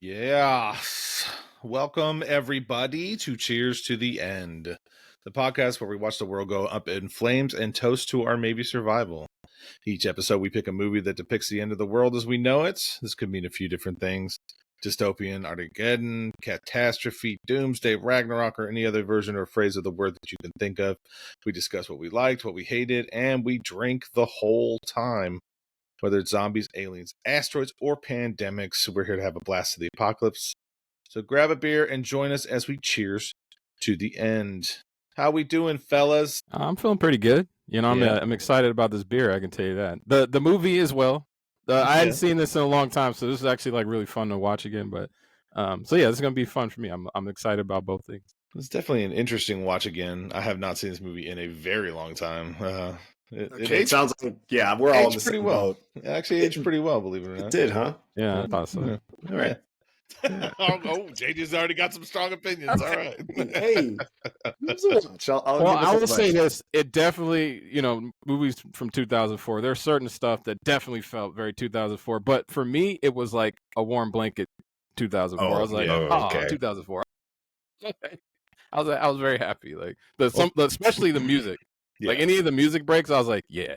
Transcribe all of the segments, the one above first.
Yes. Welcome, everybody, to Cheers to the End, the podcast where we watch the world go up in flames and toast to our maybe survival. Each episode, we pick a movie that depicts the end of the world as we know it. This could mean a few different things: dystopian, Armageddon, catastrophe, doomsday, Ragnarok, or any other version or phrase of the word that you can think of. We discuss what we liked, what we hated, and we drink the whole time. Whether it's zombies, aliens, asteroids, or pandemics, we're here to have a blast of the apocalypse. So grab a beer and join us as we cheers to the end. How we doing, fellas? I'm feeling pretty good. I'm excited about this beer. I can tell you that. The movie as well. I hadn't seen this in a long time, so this is actually like really fun to watch again. But this is gonna be fun for me. I'm excited about both things. It's definitely an interesting watch again. I have not seen this movie in a very long time. It sounds like we're all in the same boat. It actually aged pretty well, believe it or not. It did, huh? Yeah, I thought so. Yeah. All right. JJ's already got some strong opinions. All right. Hey, I will say this: it definitely, movies from 2004. There's certain stuff that definitely felt very 2004, but for me, it was like a warm blanket. 2004. I was like, okay. 2004. I was very happy. Like especially the music. Yeah. Like any of the music breaks, I was like, yeah.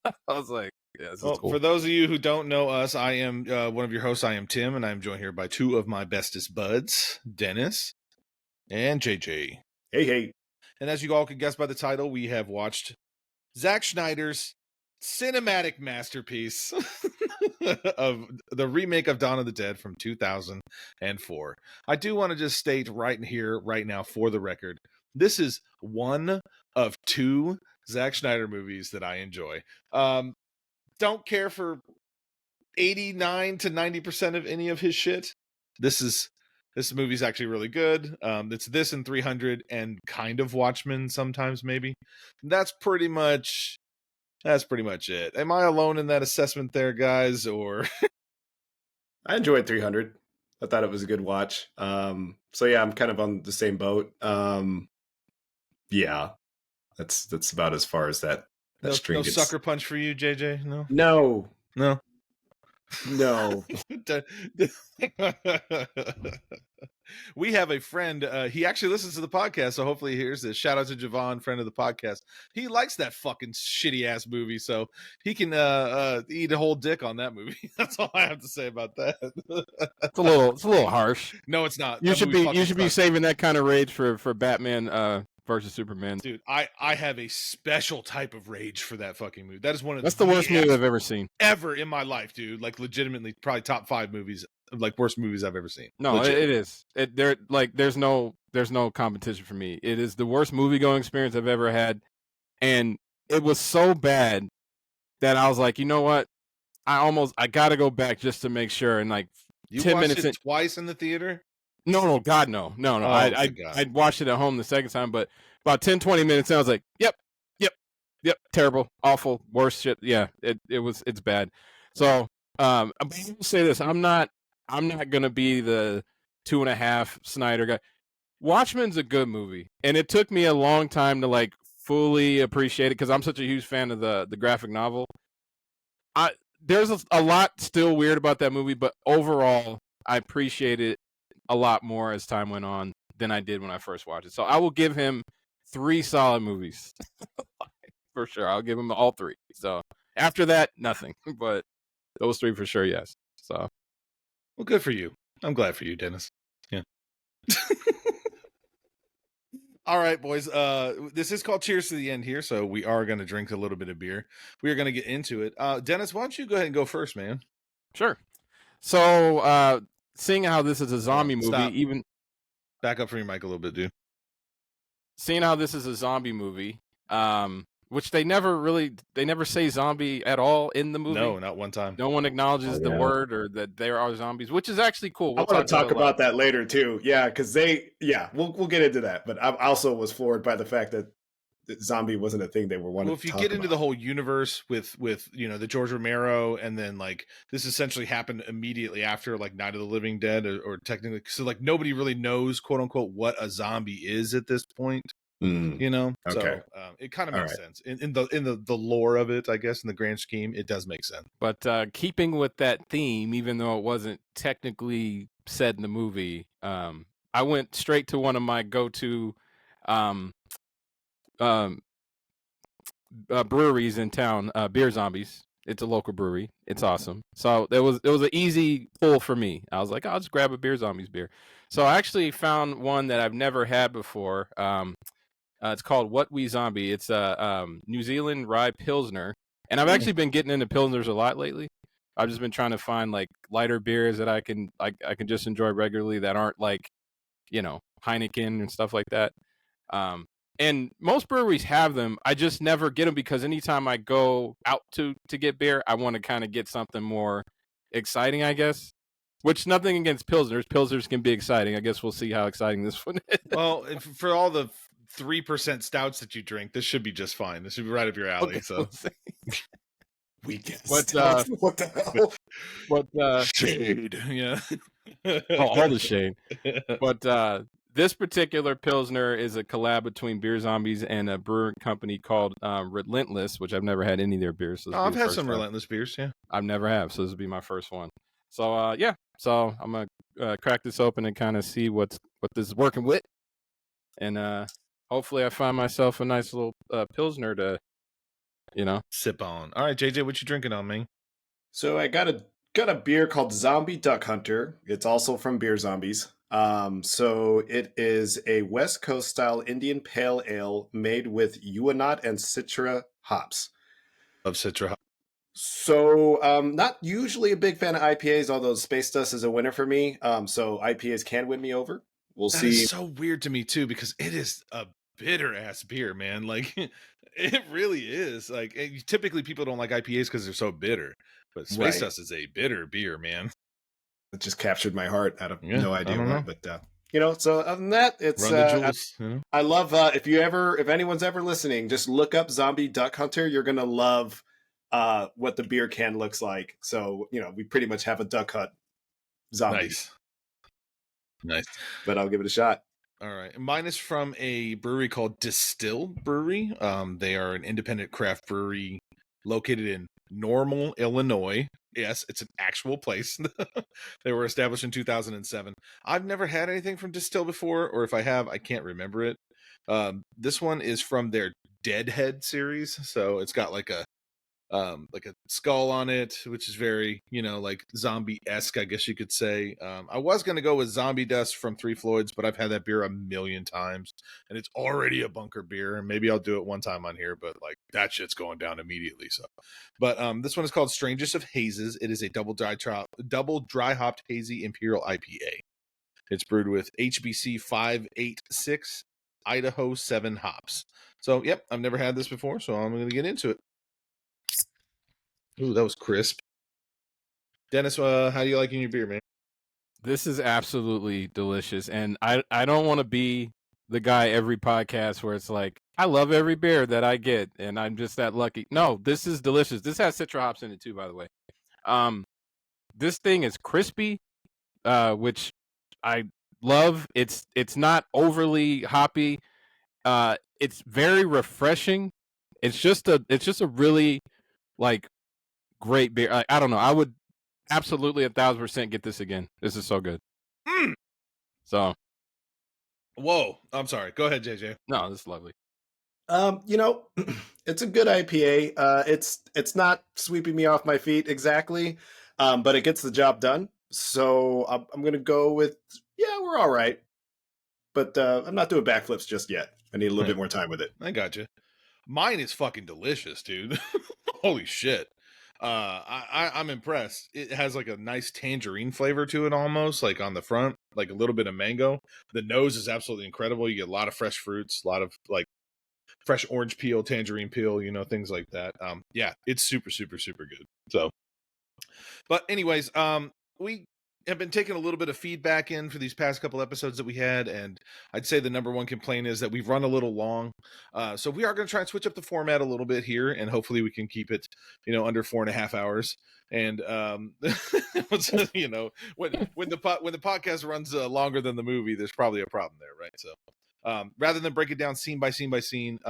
I was like, yeah, this is cool. For those of you who don't know us, I am one of your hosts. I am Tim, and I'm joined here by two of my bestest buds, Dennis and JJ. Hey. And as you all can guess by the title, we have watched Zack Snyder's cinematic masterpiece of the remake of Dawn of the Dead from 2004. I do want to just state right here, right now, for the record, this is one of two Zack Snyder movies that I enjoy. Don't care for 89 to 90% of any of his shit. This movie's actually really good. It's this and 300 and kind of Watchmen sometimes, maybe. That's pretty much it. Am I alone in that assessment there, guys? Or I enjoyed 300. I thought it was a good watch. I'm kind of on the same boat. That's about as far as that string gets. No sucker punch for you, JJ? No. We have a friend. He actually listens to the podcast, so hopefully he hears this. Shout out to Javon, friend of the podcast. He likes that fucking shitty ass movie, so he can eat a whole dick on that movie. That's all I have to say about that. It's a little harsh. No, it's not. You should be saving that kind of rage for Batman versus Superman. Dude, I have a special type of rage for that fucking movie. That is one of the worst movie I've ever seen. Ever in my life, dude. Like legitimately probably top 5 movies, like worst movies I've ever seen. No, it is. There's no competition for me. It is the worst movie going experience I've ever had. And it was so bad that I was like, you know what? I gotta go back just to make sure. And like you 10 watched minutes it twice in the theater? No, God, no. Oh, I watched it at home the second time, but about 10, 20 minutes in, I was like, yep, terrible, awful, worst shit. Yeah, it's bad. So, I'm going to say this. I'm not going to be the 2.5 Snyder guy. Watchmen's a good movie, and it took me a long time to like fully appreciate it because I'm such a huge fan of the graphic novel. There's a lot still weird about that movie, but overall, I appreciate it a lot more as time went on than I did when I first watched it. So I will give him 3 solid movies. For sure. I'll give him all 3. So after that, nothing. But those 3 for sure, yes. So well, good for you. I'm glad for you, Dennis. Yeah. All right, boys. This is called Cheers to the End here, so we are going to drink a little bit of beer. We are going to get into it. Dennis, why don't you go ahead and go first, man? Sure. So, seeing how this is a zombie movie, back up from your mic a little bit, dude. Seeing how this is a zombie movie, which they never say zombie at all in the movie. No, not one time. No one acknowledges the word or that there are zombies, which is actually cool. I want to talk about that later too. Yeah, because we'll get into that. But I also was floored by the fact that zombie wasn't a thing they were wanting. Well, if you get into the whole universe with the George Romero, and then like this essentially happened immediately after like Night of the Living Dead, or technically, so like nobody really knows, quote unquote, what a zombie is at this point. Okay. So it kind of makes sense in the lore of it, I guess. In the grand scheme, it does make sense. But keeping with that theme, even though it wasn't technically said in the movie. I went straight to one of my go-to um, um, breweries in town, Beer Zombies. It's a local brewery. It's awesome. So it was an easy pull for me. I was like, I'll just grab a Beer Zombies beer. So I actually found one that I've never had before. It's called What We Zombie. It's a New Zealand rye pilsner, and I've actually been getting into pilsners a lot lately. I've just been trying to find like lighter beers that I can just enjoy regularly that aren't like, Heineken and stuff like that. Um, and most breweries have them. I just never get them because anytime I go out to get beer, I want to kind of get something more exciting, I guess. Which, nothing against pilsners. Pilsners can be exciting. I guess we'll see how exciting this one is. Well, for all the 3% stouts that you drink, this should be just fine. This should be right up your alley. Okay, So we'll see. We guess. But What the hell? but shade, yeah. all the shade. But this particular pilsner is a collab between Beer Zombies and a brewing company called Relentless, which I've never had any of their beers. So I've had some Relentless beers, yeah. I've never have, so this will be my first one. So yeah, so I'm gonna crack this open and kind of see what this is working with, and hopefully I find myself a nice little pilsner to, sip on. All right, JJ, what you drinking on, man? So I got a beer called Zombie Duck Hunter. It's also from Beer Zombies. So it is a West Coast style Indian pale ale made with Yuanot and Citra hops. Of Citra. So not usually a big fan of IPAs, although Space Dust is a winner for me. So IPAs can win me over. We'll That see. is so weird to me too, because it is a bitter ass beer, man. Like it really is. Like typically people don't like IPAs because they're so bitter, but Space Dust is a bitter beer, man. It just captured my heart out of no idea why, but so other than that, it's Run the jewels, I love if anyone's ever listening, just look up Zombie Duck Hunter. You're gonna love what the beer can looks like. So we pretty much have a duck hunt zombie. Nice. But I'll give it a shot. All right. Mine is from a brewery called Distill Brewery. They are an independent craft brewery located in Normal, Illinois. Yes, it's an actual place. They were established in 2007. I've never had anything from Distill before, or if I have, I can't remember it. This one is from their Deadhead series, so it's got like a skull on it, which is very, like zombie-esque, I guess you could say. I was going to go with Zombie Dust from Three Floyds, but I've had that beer a million times, and it's already a bunker beer, and maybe I'll do it one time on here, but like that shit's going down immediately. So, but this one is called Strangest of Hazes. It is a double dry hopped hazy imperial IPA. It's brewed with HBC 586 Idaho 7 hops. So, yep, I've never had this before, so I'm going to get into it. Ooh, that was crisp. Dennis, how do you liking your beer, man? This is absolutely delicious, and I don't want to be the guy every podcast where it's like, I love every beer that I get, and I'm just that lucky. No, this is delicious. This has citra hops in it too, by the way. This thing is crispy, which I love. It's not overly hoppy. It's very refreshing. It's just a really like great beer. I don't know. I would absolutely 1,000% get this again. This is so good. So, whoa! I'm sorry. Go ahead, JJ. No, this is lovely. It's a good IPA. It's not sweeping me off my feet exactly, but it gets the job done. So I'm gonna go with we're all right, but I'm not doing backflips just yet. I need a little bit more time with it. I got you. Mine is fucking delicious, dude. Holy shit. I'm impressed. It has like a nice tangerine flavor to it, almost like on the front, like a little bit of mango. The nose is absolutely incredible. You get a lot of fresh fruits, a lot of like fresh orange peel, tangerine peel, things like that. Yeah, it's super, super, super good. So, but anyways, we have been taking a little bit of feedback in for these past couple episodes that we had, and I'd say the number one complaint is that we've run a little long. So we are going to try and switch up the format a little bit here, and hopefully we can keep it, under 4.5 hours. And when the podcast runs longer than the movie, there's probably a problem there, right? So rather than break it down scene by scene by scene,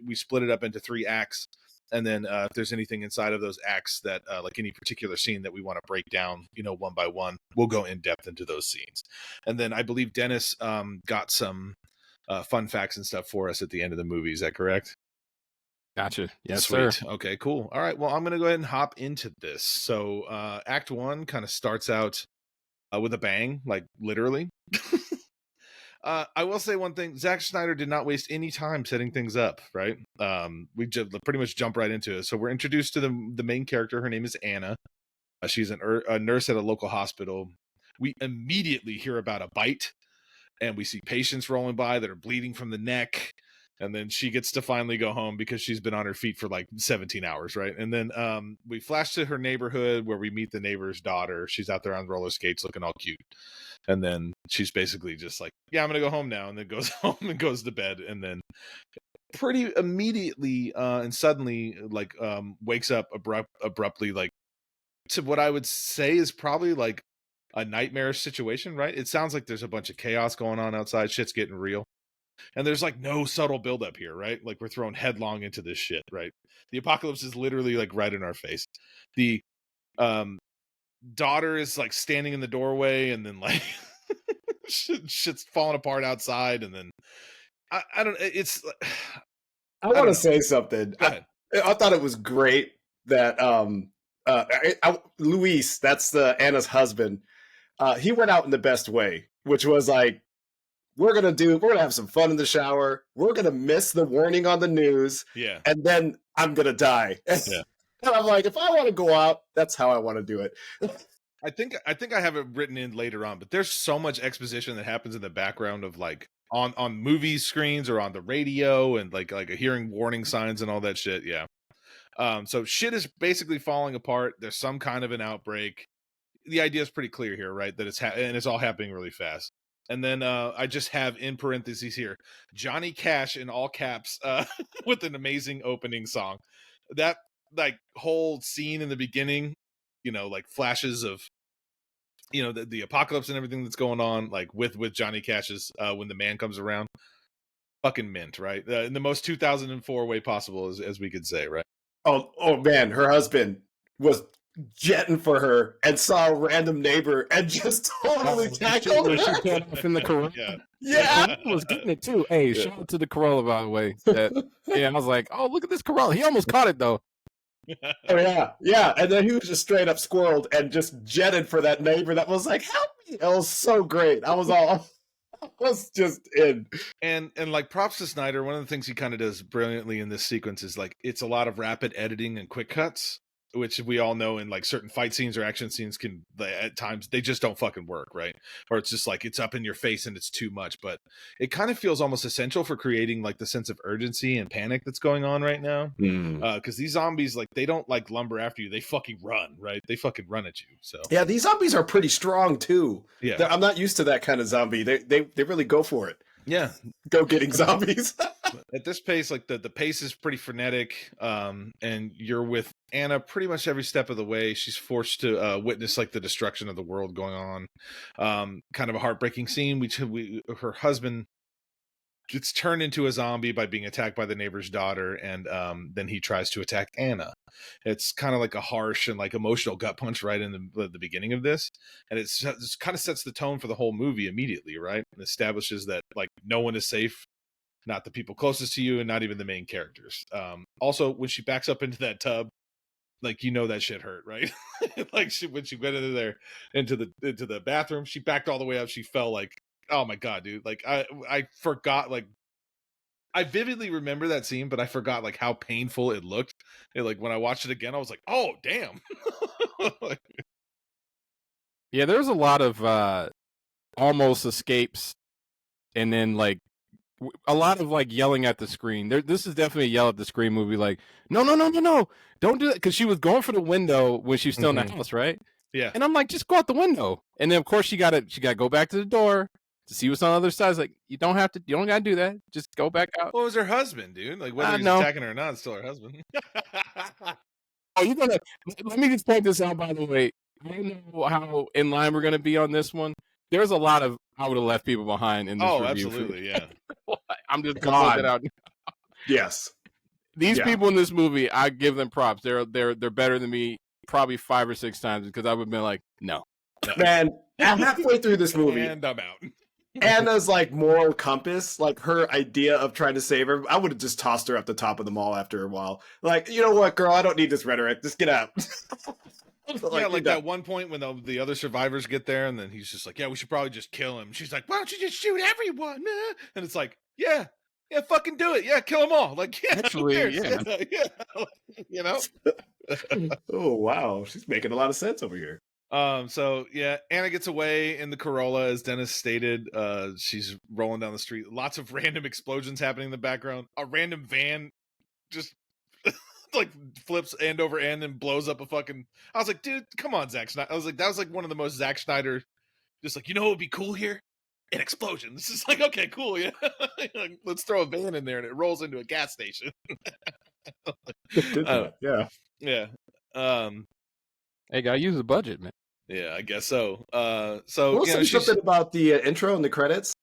we split it up into 3 acts. And then if there's anything inside of those acts that, like any particular scene that we want to break down, one by one, we'll go in depth into those scenes. And then I believe Dennis got some fun facts and stuff for us at the end of the movie. Is that correct? Gotcha. Yes, Sweet. sir. Okay, cool. All right. Well, I'm going to go ahead and hop into this. So Act 1 kind of starts out with a bang, like literally. I will say one thing: Zack Snyder did not waste any time setting things up. Right? We just pretty much jump right into it. So we're introduced to the main character. Her name is Anna. She's a nurse at a local hospital. We immediately hear about a bite, and we see patients rolling by that are bleeding from the neck. And then she gets to finally go home because she's been on her feet for like 17 hours, right? And then we flash to her neighborhood where we meet the neighbor's daughter. She's out there on roller skates looking all cute. And then she's basically just like, yeah, I'm going to go home now. And then goes home and goes to bed. And then pretty immediately and suddenly like wakes up abruptly, like to what I would say is probably like a nightmarish situation, right? It sounds like there's a bunch of chaos going on outside. Shit's getting real. And there's like no subtle buildup here, right? Like we're thrown headlong into this shit, right? The apocalypse is literally like right in our face. The daughter is like standing in the doorway, and then like shit's falling apart outside, and then I don't. It's. I want to say something. Go ahead. I thought it was great that Luis, that's the Anna's husband. He went out in the best way, which was like, we're gonna have some fun in the shower. We're gonna miss the warning on the news. Yeah. And then I'm gonna die. Yeah. And I'm like, if I want to go out, that's how I want to do it. I think I have it written in later on, but there's so much exposition that happens in the background of like on movie screens or on the radio, and like hearing warning signs and all that shit. Yeah. So shit is basically falling apart. There's some kind of an outbreak. The idea is pretty clear here, right? That and it's all happening really fast. And then I just have in parentheses here, Johnny Cash in all caps with an amazing opening song. That like whole scene in the beginning, like flashes of, the apocalypse and everything that's going on, like with Johnny Cash's When the Man Comes Around. Fucking mint, right? In the most 2004 way possible, as we could say, right? Oh man, her husband was jetting for her and saw a random neighbor and just totally tackled her. She cut off in the Corolla. Yeah. The Corolla was getting it too. Hey, shout out to the Corolla, by the way. I was like, oh, look at this Corolla. He almost caught it though. Oh yeah. And then he was just straight up squirreled and just jetted for that neighbor that was like, help me. It was so great. I was just in. And like props to Snyder. One of the things he kind of does brilliantly in this sequence is like it's a lot of rapid editing and quick cuts, which we all know in like certain fight scenes or action scenes at times they just don't fucking work, right? Or it's just like it's up in your face and it's too much. But it kind of feels almost essential for creating like the sense of urgency and panic that's going on right now. Because these zombies, like they don't like lumber after you, they fucking run, right? They fucking run at you. So yeah, these zombies are pretty strong too. Yeah, I'm not used to that kind of zombie. They really go for it. Yeah, go getting zombies. At this pace, like the pace is pretty frenetic, and you're with Anna pretty much every step of the way. She's forced to witness like the destruction of the world going on. Kind of a heartbreaking scene. Her husband gets turned into a zombie by being attacked by the neighbor's daughter, and then he tries to attack Anna. It's kind of like a harsh and like emotional gut punch right in the beginning of this, and it kind of sets the tone for the whole movie immediately, right? And establishes that like no one is safe, not the people closest to you, and not even the main characters. Also, when she backs up into that tub, like that shit hurt, right? Like when she went into the bathroom, she backed all the way up. She fell like, oh my god, dude! Like I forgot, like I vividly remember that scene, but I forgot like how painful it looked. And, like when I watched it again, I was like, oh damn. Yeah, there's a lot of almost escapes, and then like a lot of like yelling at the screen. This is definitely a yell at the screen movie. Like, no, don't do that, because she was going for the window when she was still in the house, right? Yeah. And I'm like, just go out the window. And then of course she got to go back to the door to see what's on the other side. It's like, you don't got to do that. Just go back out. Well, it was her husband, dude. Like whether he's attacking her or not, it's still her husband. Oh, let me just point this out, by the way. I don't know how in line we're going to be on this one. There's a lot of I would have left people behind in this review. Absolutely, yeah. I'm just going to point that out. Yes. These Yeah. people in this movie, I give them props. They're better than me probably 5 or 6 times because I would have been like, no. Man, halfway through this movie, And I'm out. Anna's like moral compass, like her idea of trying to save her, I would have just tossed her up the top of the mall after a while. Like, you know what, girl, I don't need this rhetoric. Just get out. Yeah, like that one point when the other survivors get there, and then he's just like, "Yeah, we should probably just kill him." She's like, "Why don't you just shoot everyone?" And it's like, "Yeah, fucking do it. Yeah, kill them all. Like, yeah, Actually, who cares? yeah. yeah, you know." Oh wow, she's making a lot of sense over here. So yeah, Anna gets away in the Corolla, as Dennis stated. She's rolling down the street. Lots of random explosions happening in the background. A random van just like flips end over end and blows up a fucking. I was like, dude, come on, Zack Snyder. I was like, that was like one of the most Zack Snyder. Just like, you know what would be cool here? An explosion. This is like, okay, cool, yeah. Like, let's throw a van in there and it rolls into a gas station. Did that. Yeah. Yeah. Hey, gotta use the budget, man. Yeah, I guess so. We'll you know, say something about the intro and the credits.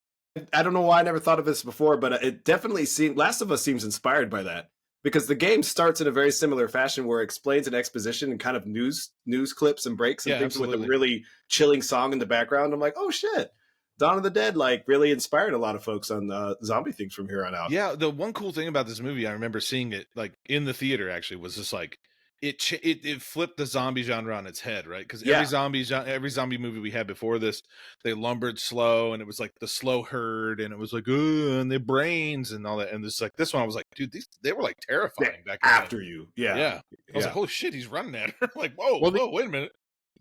I don't know why I never thought of this before, but it definitely seems Last of Us seems inspired by that because the game starts in a very similar fashion where it explains an exposition and kind of news clips and breaks and things absolutely. with a really chilling song in the background. I'm like, oh shit, Dawn of the Dead like really inspired a lot of folks on zombie things from here on out. Yeah, the one cool thing about this movie, I remember seeing it like in the theater. Actually, was just like it flipped the zombie genre on its head, right? Because every zombie movie we had before this, they lumbered slow, and it was like the slow herd, and it was like, and their brains and all that. And this this one, I was like, dude, they were like terrifying back after you. Yeah. I was like, holy shit, he's running at her. Like, whoa, wait a minute.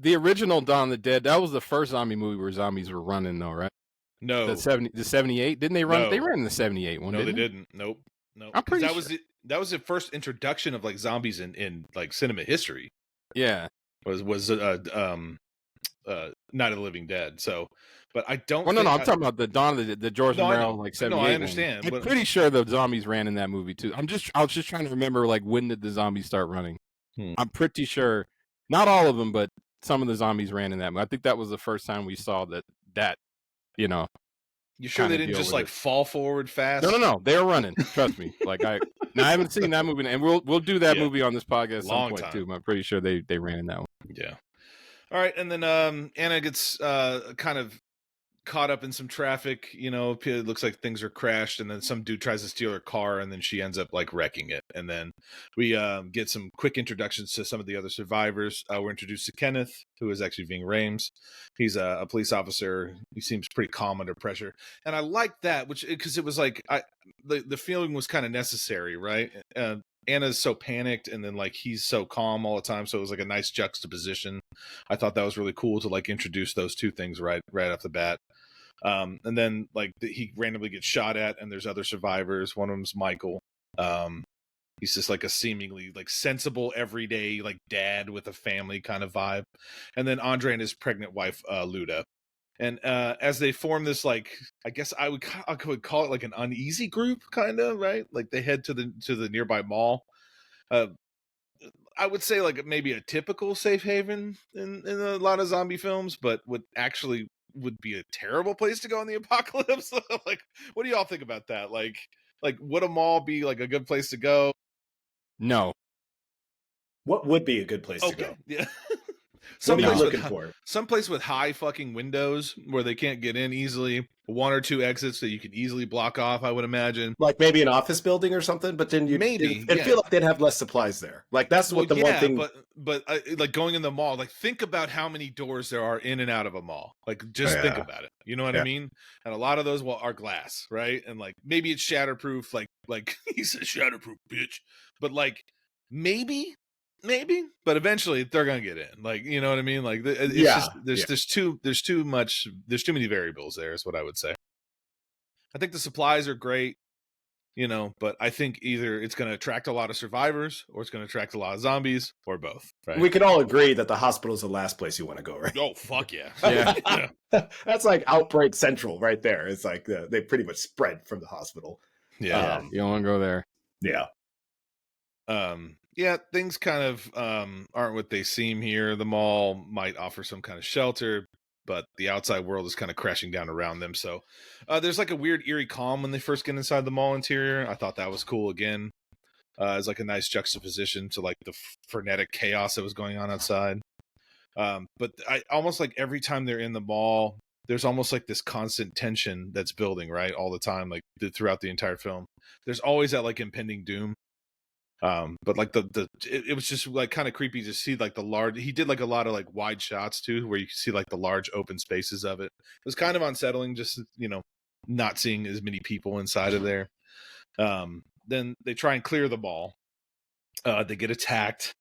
The original Dawn of the Dead, that was the first zombie movie where zombies were running, though, right? No, the 78. Didn't they run? No. They ran in the 78 one. No, didn't they didn't. Nope. No, I'm pretty sure. That was the first introduction of like zombies in like cinema history. Yeah, was Night of the Living Dead. So, but I don't. Well, no, I'm talking about the Dawn of the George Romero like 78. No, I understand. I'm pretty sure the zombies ran in that movie too. I was just trying to remember like when did the zombies start running? I'm pretty sure, not all of them, but some of the zombies ran in that movie. I think that was the first time we saw that. You know. You sure they didn't just like fall forward fast? No. They were running. Trust me. Like I haven't seen that movie, and we'll do that movie on this podcast at some point too. I'm pretty sure they ran in that one. Yeah. All right, and then Anna gets kind of caught up in some traffic. You know, it looks like things are crashed, and then some dude tries to steal her car, and then she ends up like wrecking it. And then we get some quick introductions to some of the other survivors. We're introduced to Kenneth, who is actually Ving Rhames. He's a police officer. He seems pretty calm under pressure, and I like that, because it was like the feeling was kind of necessary, right? Anna's so panicked, and then like he's so calm all the time, so it was like a nice juxtaposition. I thought that was really cool to like introduce those two things right off the bat. And then like he randomly gets shot at, and there's other survivors. One of them's Michael. He's just like a seemingly like sensible everyday like dad with a family kind of vibe. And then Andre and his pregnant wife Luda. And as they form this, like, I guess I could call it like an uneasy group, kind of, right? Like they head to the nearby mall. I would say like maybe a typical safe haven in a lot of zombie films, but would be a terrible place to go in the apocalypse. Like, what do y'all think about that? Like would a mall be like a good place to go? No. What would be a good place to go? Yeah. What are you looking for? Someplace with high fucking windows where they can't get in easily. 1 or 2 exits that you could easily block off, I would imagine. Like maybe an office building or something, but then it'd feel like they'd have less supplies there. Like that's one thing. But like going in the mall, like think about how many doors there are in and out of a mall. Like just think about it. You know what I mean? And a lot of those are glass, right? And like maybe it's shatterproof. Like he said, shatterproof, bitch. But like maybe, but eventually they're gonna get in. Like, you know what I mean? Like there's too many variables there, is what I would say. I think the supplies are great, you know, but I think either it's going to attract a lot of survivors or it's going to attract a lot of zombies or both. Right? We can all agree that the hospital is the last place you want to go, right? Oh, fuck yeah. Yeah. That's like Outbreak Central right there. It's like they pretty much spread from the hospital. Yeah. You don't want to go there. Yeah. Yeah, things kind of aren't what they seem here. The mall might offer some kind of shelter, but the outside world is kind of crashing down around them. So there's like a weird eerie calm when they first get inside the mall interior. I thought that was cool again. as like a nice juxtaposition to like the frenetic chaos that was going on outside. But I almost like every time they're in the mall, there's almost like this constant tension that's building, right, all the time, like throughout the entire film. There's always that like impending doom. But like it was just like kind of creepy to see like the large. He did like a lot of like wide shots too, where you can see like the large open spaces of it. It was kind of unsettling, just not seeing as many people inside of there. Then they try and clear the mall. They get attacked.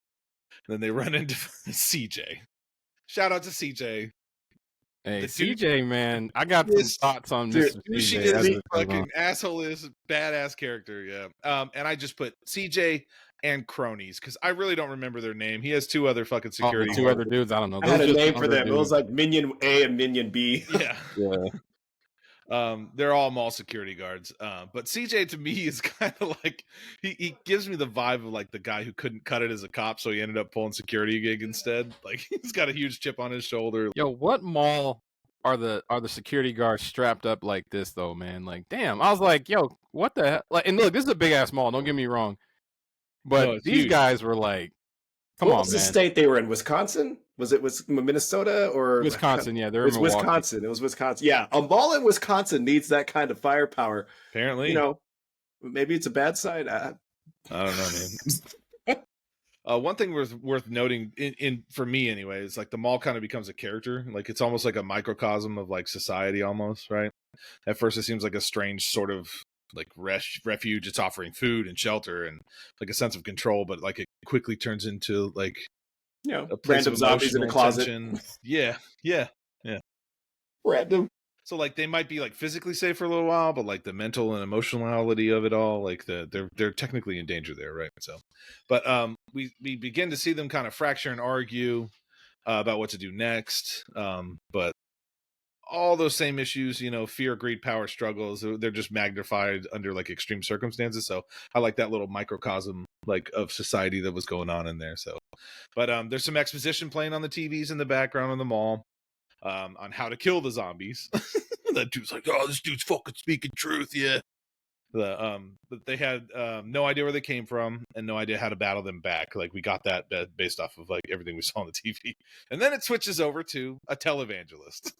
Then they run into CJ. Shout out to CJ. Hey, The CJ, man, I got some thoughts on Mr. She CJ. is as a it goes on. fucking asshole, is badass character, yeah. And I just put CJ and cronies because I really don't remember their name. He has two other fucking security. Two other dudes. I don't know. I had Those a just name for other them. It dudes. was like Minion A and Minion B. Yeah. Yeah. They're all mall security guards. But CJ to me is kind of like he gives me the vibe of like the guy who couldn't cut it as a cop, so he ended up pulling security gig instead. Like he's got a huge chip on his shoulder. Yo, what mall are the security guards strapped up like this though, man? Like, damn. I was like, yo, what the hell? Like, and look, this is a big ass mall. Don't get me wrong, but No, it's these huge. guys were like, come What on, was the man. state they were in? Wisconsin? Was Minnesota or Wisconsin? Yeah, they're It was in Milwaukee. Wisconsin. It was Wisconsin. Yeah, a mall in Wisconsin needs that kind of firepower. Apparently, maybe it's a bad side. I don't know, man. One thing worth noting in for me anyway is like the mall kind of becomes a character. Like it's almost like a microcosm of like society almost, right? At first it seems like a strange sort of like refuge. It's offering food and shelter and like a sense of control, but like it quickly turns into like a place random of zombies in a emotional closet. tension. Yeah. Random. So like they might be like physically safe for a little while, but like the mental and emotionality of it all, like they're technically in danger there, right? So, but we begin to see them kind of fracture and argue about what to do next. But all those same issues, fear, greed, power struggles, they're just magnified under like extreme circumstances. So I like that little microcosm like of society that was going on in there. So, but there's some exposition playing on the TVs in the background in the mall. On how to kill the zombies. That dude's like, oh, this dude's fucking speaking truth, yeah. But they had no idea where they came from and no idea how to battle them back. Like we got that based off of like everything we saw on the TV, and then it switches over to a televangelist.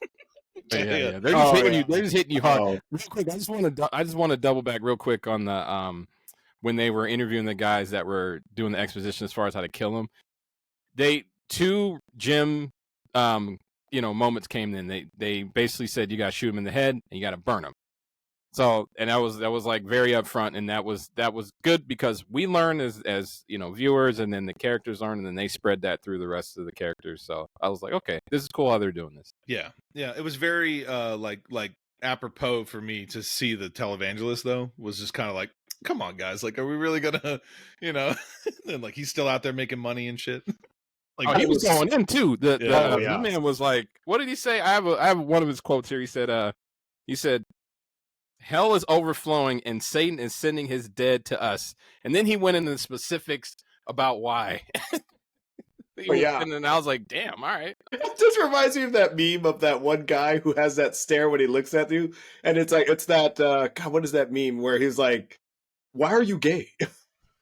Yeah. They're just hitting you. They're just hitting you hard. Oh. Real quick, I just want to double back real quick on the when they were interviewing the guys that were doing the exposition as far as how to kill them. Two Jim moments came in. They basically said you got to shoot him in the head and you got to burn him. So, and that was like very upfront, and that was good because we learn as viewers, and then the characters learn, and then they spread that through the rest of the characters. So I was like, okay, this is cool how they're doing this. Yeah. It was very like apropos for me to see the televangelist though. Was just kind of like, come on guys, like, are we really gonna, and like he's still out there making money and shit. Like he was going in too. The yeah. man was like, what did he say? I have one of his quotes here. He said, hell is overflowing and Satan is sending his dead to us. And then he went into the specifics about why. And I was like, damn, all right. It just reminds me of that meme of that one guy who has that stare when he looks at you. And it's like, it's that, God, what is that meme where he's like, why are you gay?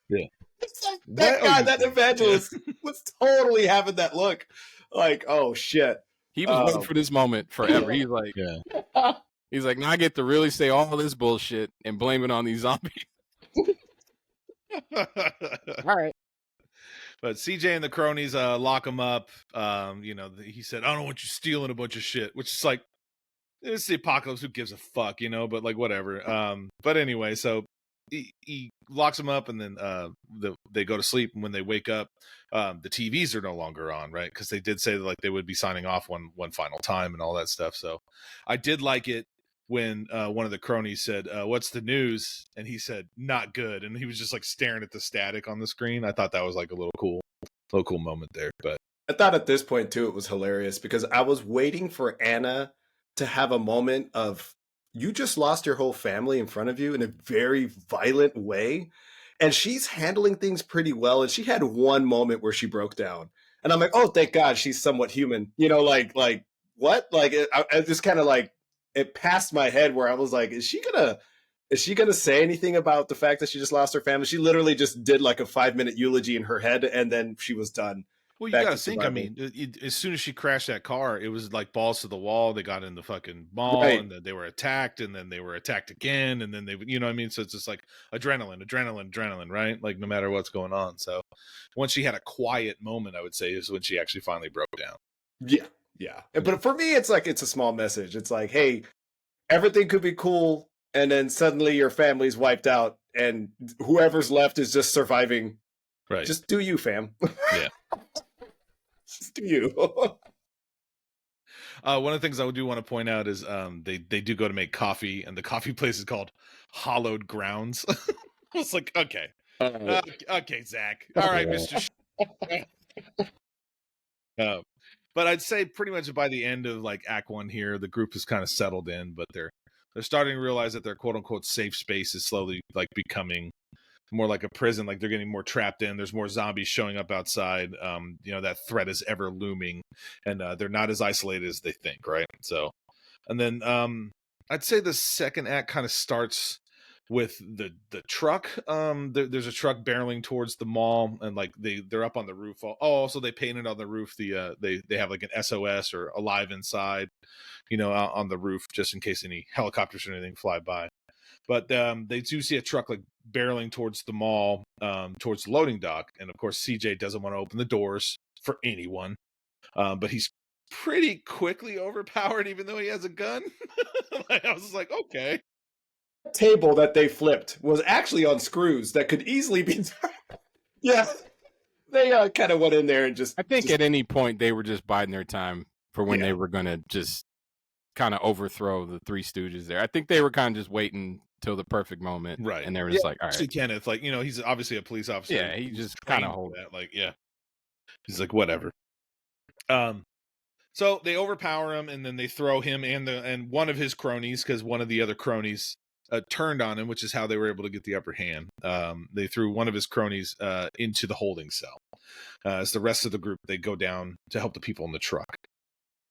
Yeah. It's like that guy, that evangelist was totally having that look. Like, oh shit. He was waiting for this moment forever. He's like, he's like, now I get to really say all this bullshit and blame it on these zombies. All right. But CJ and the cronies lock him up. He said, I don't want you stealing a bunch of shit, which is like, it's the apocalypse. Who gives a fuck, but like whatever. But anyway, so he locks them up, and then they go to sleep. And when they wake up, the TVs are no longer on, right? Because they did say that, like, they would be signing off one final time and all that stuff. So I did like it when one of the cronies said, what's the news? And he said, not good. And he was just like staring at the static on the screen. I thought that was like a little cool moment there. But I thought at this point too, it was hilarious because I was waiting for Anna to have a moment of, you just lost your whole family in front of you in a very violent way. And she's handling things pretty well. And she had one moment where she broke down. And I'm like, oh, thank God she's somewhat human. Like what? Like, I just kind of like, it passed my head where I was like, is she going to Is she going to say anything about the fact that she just lost her family? She literally just did like a 5-minute eulogy in her head, and then she was done. Well, you Back got to to think. I surviving. mean, as soon as she crashed that car, it was like balls to the wall. They got in the fucking mall, Right. and then they were attacked, and then they were attacked again, and then they, you know what I mean? So it's just like adrenaline, right? Like no matter what's going on. So once she had a quiet moment, I would say is when she actually finally broke down. Yeah. But for me, it's like it's a small message. It's like, hey, everything could be cool, and then suddenly your family's wiped out, and whoever's left is just surviving. Right. Just do you, fam. Yeah. Just do you. One of the things I do want to point out is they do go to make coffee, and the coffee place is called Hollowed Grounds. I was like, okay, okay, Zach, all right, Mister. But I'd say pretty much by the end of like Act 1 here, the group is kind of settled in, but they're starting to realize that their quote unquote safe space is slowly like becoming more like a prison. Like they're getting more trapped in. There's more zombies showing up outside. You know, that threat is ever looming, and they're not as isolated as they think, right? So, and then I'd say the second act kind of starts with the truck. There's a truck barreling towards the mall, and like they're up on the roof. Also they painted on the roof the they have like an SOS or alive inside, you know, out on the roof just in case any helicopters or anything fly by. But they do see a truck like barreling towards the mall, towards the loading dock, and of course CJ doesn't want to open the doors for anyone, but he's pretty quickly overpowered, even though he has a gun. I was just like, okay. Table that they flipped was actually on screws that could easily be. Yeah, they kind of went in there and just. I think at any point they were just biding their time for when Yeah. they were going to just kind of overthrow the Three Stooges there. I think they were kind of just waiting till the perfect moment, Right. and they were just like, all Actually, right. Kenneth, like, you know, he's obviously a police officer. Yeah, he He's just trained kind of for hold that. Like, yeah, he's like, whatever. So they overpower him, and then they throw him and one of his cronies, because one of the other cronies turned on him, which is how they were able to get the upper hand. They threw one of his cronies into the holding cell. As the rest of the group, they go down to help the people in the truck.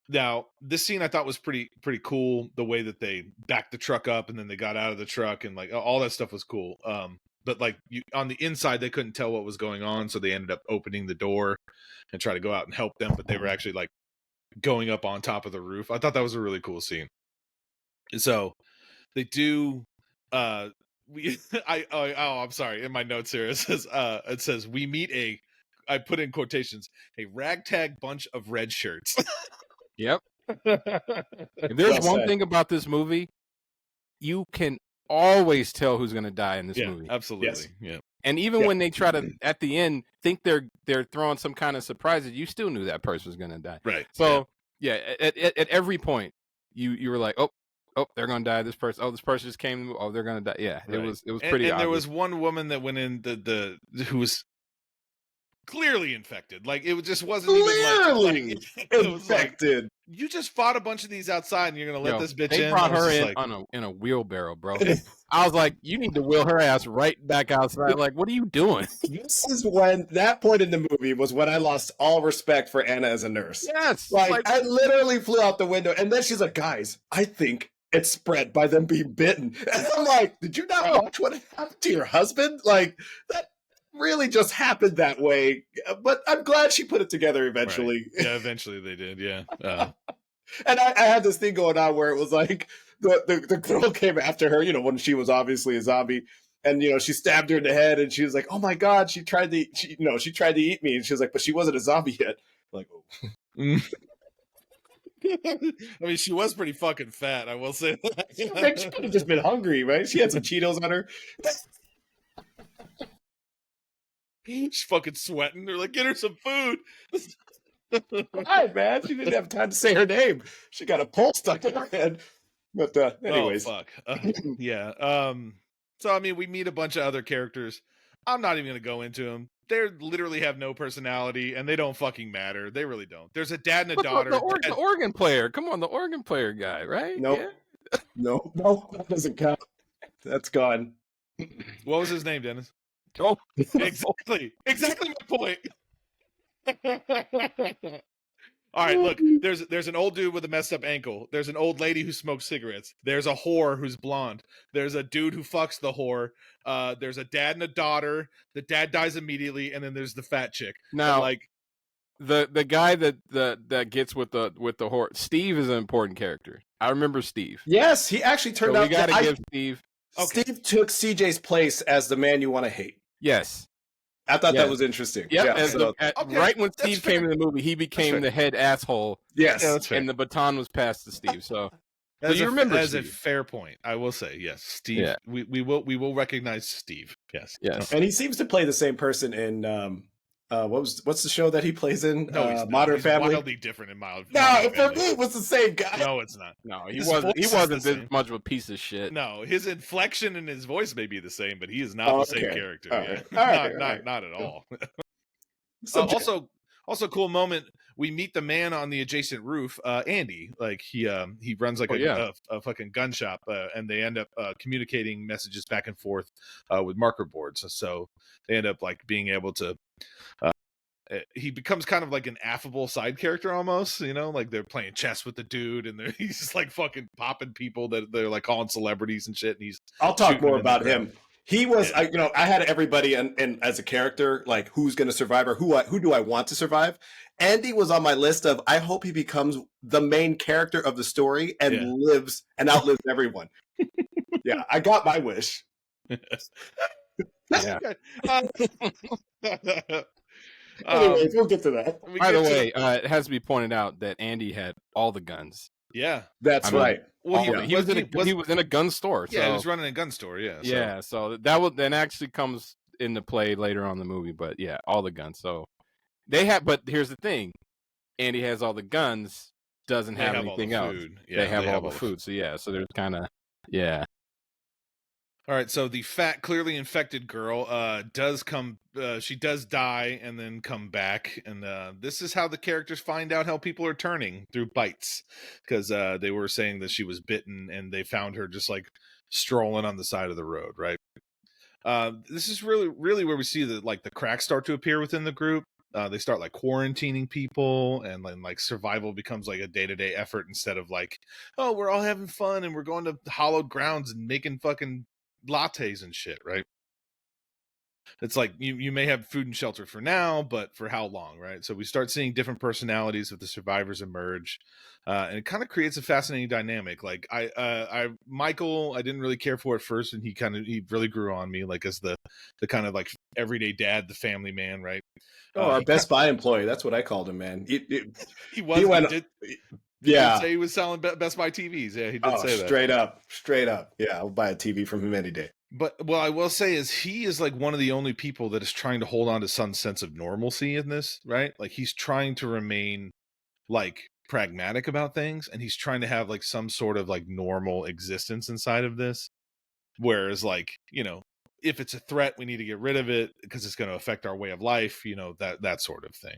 Now, this scene I thought was pretty cool. The way that they backed the truck up, and then they got out of the truck, and like all that stuff was cool. But like on the inside, they couldn't tell what was going on, so they ended up opening the door and try to go out and help them. But they were actually like going up on top of the roof. I thought that was a really cool scene. So they do I'm sorry, in my notes here it says we meet I put in quotations, a ragtag bunch of red shirts. Yep. If there's one thing about this movie, you can always tell who's going to die in this movie. Absolutely. Yes. Yeah. And even when they try to at the end think they're throwing some kind of surprises, you still knew that person was going to die. Right. So yeah, at every point you were like, oh, they're going to die. This person, this person just came. Oh, they're going to die. Yeah, right. It was pretty. And there was one woman that went in who was clearly infected. Like it just wasn't clearly even like it was infected. Like, you just fought a bunch of these outside, and you're gonna let this bitch in. They brought her in in a wheelbarrow, bro. I was like, you need to wheel her ass right back outside. Like, what are you doing? This is when that point in the movie was when I lost all respect for Anna as a nurse. Yes, like I literally flew out the window, and then she's like, "Guys, I think it's spread by them being bitten." And I'm like, "Did you not watch what happened to your husband? Like that." Really just happened that way, but I'm glad she put it together eventually. Right. Yeah, eventually they did. Yeah, and I had this thing going on where it was like the girl came after her, you know, when she was obviously a zombie, and you know she stabbed her in the head, and she was like, "Oh my god, she tried to eat me," and she was like, "But she wasn't a zombie yet." Like, oh. I mean, she was pretty fucking fat, I will say that. She could have just been hungry, right? She had some Cheetos on her. She's fucking sweating. They're like, get her some food. Hi, man. She didn't have time to say her name. She got a pulse stuck in her head. But anyways. Oh, fuck. Yeah. So, I mean, we meet a bunch of other characters. I'm not even going to go into them. They literally have no personality, and they don't fucking matter. They really don't. There's a dad and a daughter. The organ player. Come on, the organ player guy, right? Nope. Yeah. No, that doesn't count. That's gone. What was his name, Dennis? Oh, exactly my point. All right, look, there's an old dude with a messed up ankle. There's an old lady who smokes cigarettes. There's a whore who's blonde. There's a dude who fucks the whore. There's a dad and a daughter. The dad dies immediately, and then there's the fat chick. Now, and like the guy that gets with the whore, Steve is an important character. I remember Steve. Yes, he actually turned So out. we got to give Steve. Okay. Steve took CJ's place as the man you want to hate. Yes. I thought Yes. that was interesting. Yep. Yeah, so, Okay, right when that's Steve fair. came in the movie, he became fair. the head asshole, yes. Yeah, that's fair. and the baton was passed to Steve. So As you a, remember as a Steve. fair point, I will say yes, Steve. Yeah. We will recognize Steve. Yes. yes. And he seems to play the same person in what's the show that he plays in? No, he's not. Modern He's Family. wildly different in Modern No, for Family. me it was the same guy. No, it's not. No, he His wasn't. He voice is wasn't the this same. much of a piece of shit. No, his inflection and his voice may be the same, but he is not Oh, the same okay. character. All yeah. right. All right, all not right. not at all. Subject- Also cool moment. We meet the man on the adjacent roof, Andy. Like he runs like a fucking gun shop, and they end up communicating messages back and forth with marker boards. So they end up like being able to. He becomes kind of like an affable side character almost, you know, like they're playing chess with the dude, and he's just like fucking popping people that they're like calling celebrities and shit. And he's I'll talk shooting more in the about crowd. him. He was, Yeah. I had everybody and as a character, like who's going to survive or who do I want to survive. Andy was on my list of I hope he becomes the main character of the story and Yeah. lives and outlives everyone. Yeah, I got my wish. Yeah. Anyways, we'll get to that. we By get the to way, it has to be pointed out that Andy had all the guns. yeah. That's I mean, right. Well, All of it. He was in a gun store. Yeah, so, he was running a gun store. Yeah. So. yeah. So that will then actually comes into play later on in the movie. But yeah, all the guns. So they have. But here's the thing: Andy has all the guns. Doesn't They have have all anything the else. food. Yeah, They have all the food. So yeah. So there's kind of All right, so the fat, clearly infected girl does come. She does die and then come back, and this is how the characters find out how people are turning through bites, because they were saying that she was bitten, and they found her just like strolling on the side of the road. Right. This is really where we see the cracks start to appear within the group. They start like quarantining people, and then like survival becomes like a day-to-day effort instead of like, oh, we're all having fun and we're going to hallowed grounds and making fucking lattes and shit, right? It's like you may have food and shelter for now, but for how long, right? So we start seeing different personalities of the survivors emerge, and it kind of creates a fascinating dynamic. Like Michael, I didn't really care for at first, and he really grew on me, like as the kind of like everyday dad, the family man, right? Oh, our Best Buy employee. That's what I called him, man. He was. He went, he did yeah. say he was selling Best Buy TVs. Yeah, he did say that. Straight up. Yeah, I'll buy a TV from him any day. But what I will say is he is like one of the only people that is trying to hold on to some sense of normalcy in this, right? Like he's trying to remain like pragmatic about things, and he's trying to have like some sort of like normal existence inside of this. Whereas like, you know, if it's a threat, we need to get rid of it because it's going to affect our way of life, you know, that sort of thing.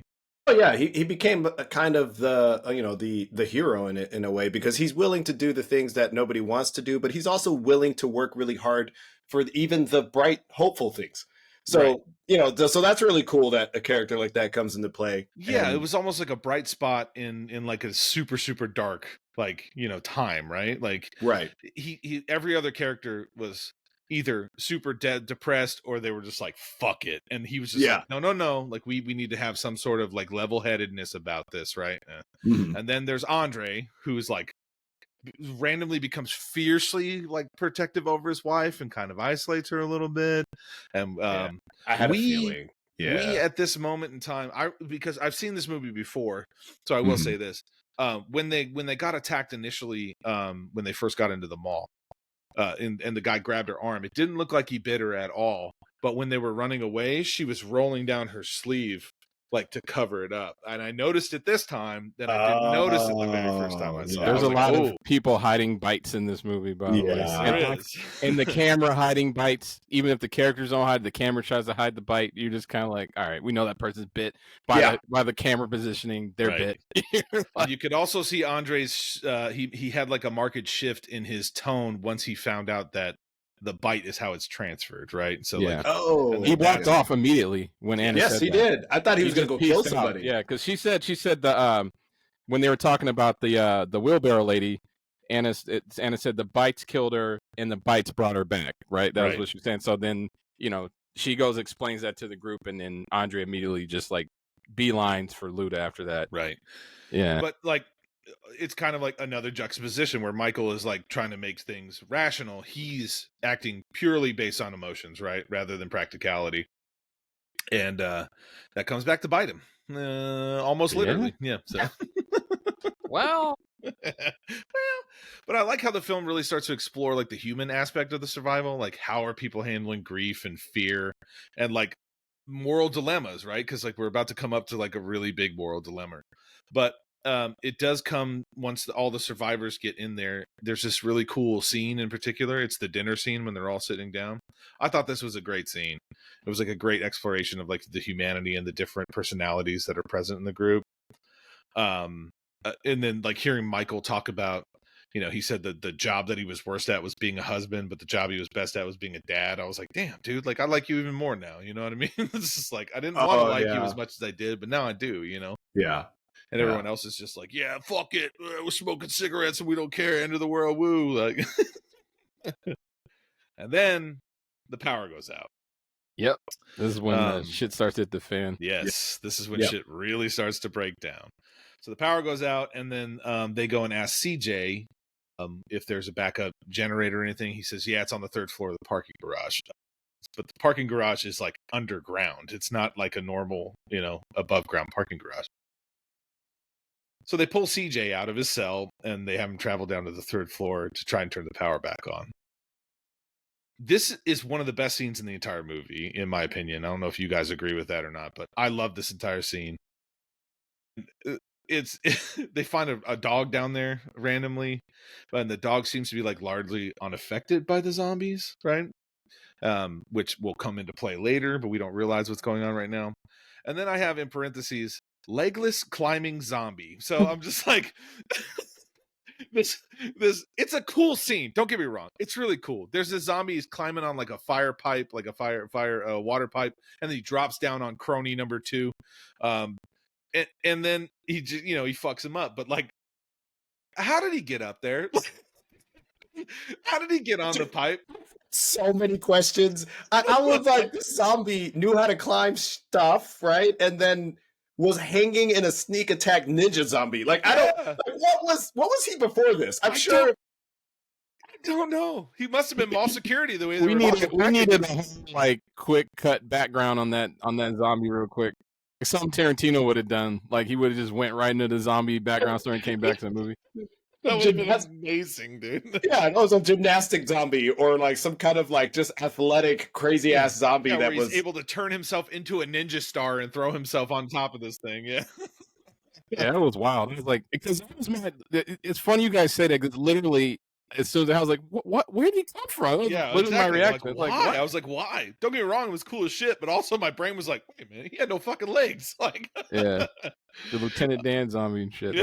Oh yeah, he became a kind of the the hero in a way, because he's willing to do the things that nobody wants to do, but he's also willing to work really hard for even the bright, hopeful things. So Right. you know, so that's really cool that a character like that comes into play. Yeah, And- it was almost like a bright spot in like a super dark, like, you know, time, right? Like right. he every other character was either super depressed, or they were just like fuck it, and he was just Yeah. like no, like we need to have some sort of like level-headedness about this, right? Mhm. And then there's Andre, who's like randomly becomes fiercely like protective over his wife and kind of isolates her a little bit. And I had a feeling. we at this moment in time, because I've seen this movie before, so I will Mhm. say this: when they got attacked initially, when they first got into the mall, and the guy grabbed her arm, it didn't look like he bit her at all. But when they were running away, she was rolling down her sleeve like to cover it up, and I noticed it this time that I didn't notice it the very first time I saw it. There's I was a like, lot "Oh, of people hiding bites in this movie, by the way. Yeah. there And, is." and the camera hiding bites, even if the characters don't hide, the camera tries to hide the bite. You're just kind of like, all right, we know that person's bit by the camera positioning. They're Right. bit. And you could also see Andre's he had like a marked shift in his tone once he found out that the bite is how it's transferred, right? So Yeah. like Oh, He walked off immediately when Anna Yes, said he that. did. I thought he was going to just go kill peaced out. somebody. Yeah, because she said the when they were talking about the wheelbarrow lady, Anna said the bites killed her and the bites brought her back, right? That was what she was saying. So then, she goes, explains that to the group, and then Andre immediately just like beelines for Luda after that. Right. Yeah. But like, it's kind of like another juxtaposition where Michael is like trying to make things rational. He's acting purely based on emotions, right? Rather than practicality. And that comes back to bite him. Almost literally. Yeah. So. Well, but I like how the film really starts to explore like the human aspect of the survival, like how are people handling grief and fear and like moral dilemmas, right? Because like we're about to come up to like a really big moral dilemma. But it does come once all the survivors get in there. There's this really cool scene in particular. It's the dinner scene when they're all sitting down. I thought this was a great scene. It was like a great exploration of like the humanity and the different personalities that are present in the group. And then like hearing Michael talk about, he said that the job that he was worst at was being a husband, but the job he was best at was being a dad. I was like, damn, dude, like I like you even more now. You know what I mean? It's just like I didn't want to like you as much as I did, but now I do. Yeah. And everyone else is just like, yeah, fuck it. We're smoking cigarettes and we don't care. End of the world, woo. Like, and then the power goes out. Yep. This is when the shit starts to hit the fan. Yes, this is when shit really starts to break down. So the power goes out, and then they go and ask CJ if there's a backup generator or anything. He says, yeah, it's on the third floor of the parking garage. But the parking garage is like underground. It's not like a normal, above ground parking garage. So they pull CJ out of his cell, and they have him travel down to the third floor to try and turn the power back on. This is one of the best scenes in the entire movie, in my opinion. I don't know if you guys agree with that or not, but I love this entire scene. They find a dog down there randomly, and the dog seems to be like largely unaffected by the zombies, right? Which will come into play later, but we don't realize what's going on right now. And then I have in parentheses, legless climbing zombie. So I'm just like, this it's a cool scene. Don't get me wrong, it's really cool. There's a zombie, he's climbing on like a fire pipe, like a water pipe, and then he drops down on crony number 2. And then he just, he fucks him up. But like, how did he get up there? How did he get on the pipe? So many questions. I was like, this zombie knew how to climb stuff, right? And then was hanging in a sneak attack ninja zombie. Like, I don't. Like, what was he before this? I'm sure. I don't know. He must have been mall security the way we needed a like quick cut background on that zombie real quick. Something Tarantino would have done. Like he would have just went right into the zombie background story and came back to the movie. That would have been amazing, dude. Yeah, it was a gymnastic zombie or like some kind of like just athletic, crazy ass zombie that was able to turn himself into a ninja star and throw himself on top of this thing. Yeah. Yeah, that was wild. It was like, because that was it's funny you guys say that, because literally as soon as I was like, what? Where did he come from? Yeah, what was my reaction? Like, why? I was like, why? Don't get me wrong, it was cool as shit, but also my brain was like, wait a minute, he had no fucking legs. Like, yeah, the Lieutenant Dan zombie and shit.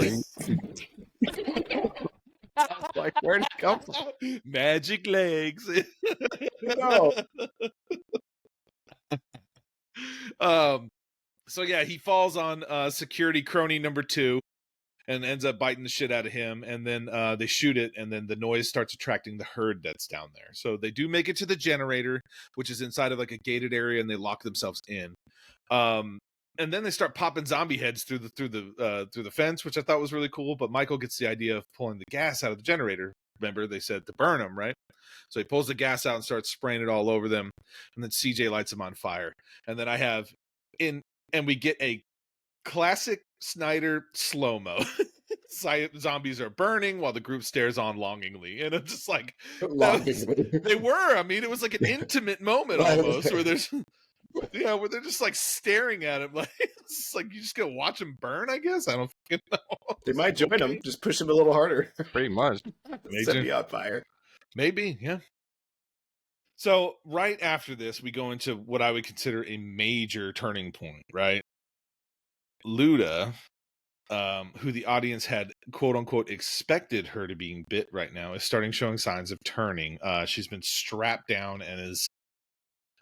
Like, where did he come from? Magic legs. No. So yeah, he falls on security crony number 2 and ends up biting the shit out of him, and then they shoot it, and then the noise starts attracting the herd that's down there. So they do make it to the generator, which is inside of like a gated area, and they lock themselves in. And then they start popping zombie heads through the fence, which I thought was really cool. But Michael gets the idea of pulling the gas out of the generator. Remember, they said to burn them, right? So he pulls the gas out and starts spraying it all over them, and then CJ lights them on fire. And then and we get a classic Snyder slow-mo. Zombies are burning while the group stares on longingly, and I'm just like, they were. I mean, it was like an intimate moment almost, where there's. Yeah, where they're just like staring at him, like it's like you just gonna watch him burn. I guess I don't fucking know. They might join him, just push him a little harder. Pretty much, set me on fire. Maybe, yeah. So right after this, we go into what I would consider a major turning point. Right, Luda, who the audience had quote unquote expected her to being bit right now, is starting showing signs of turning. She's been strapped down and is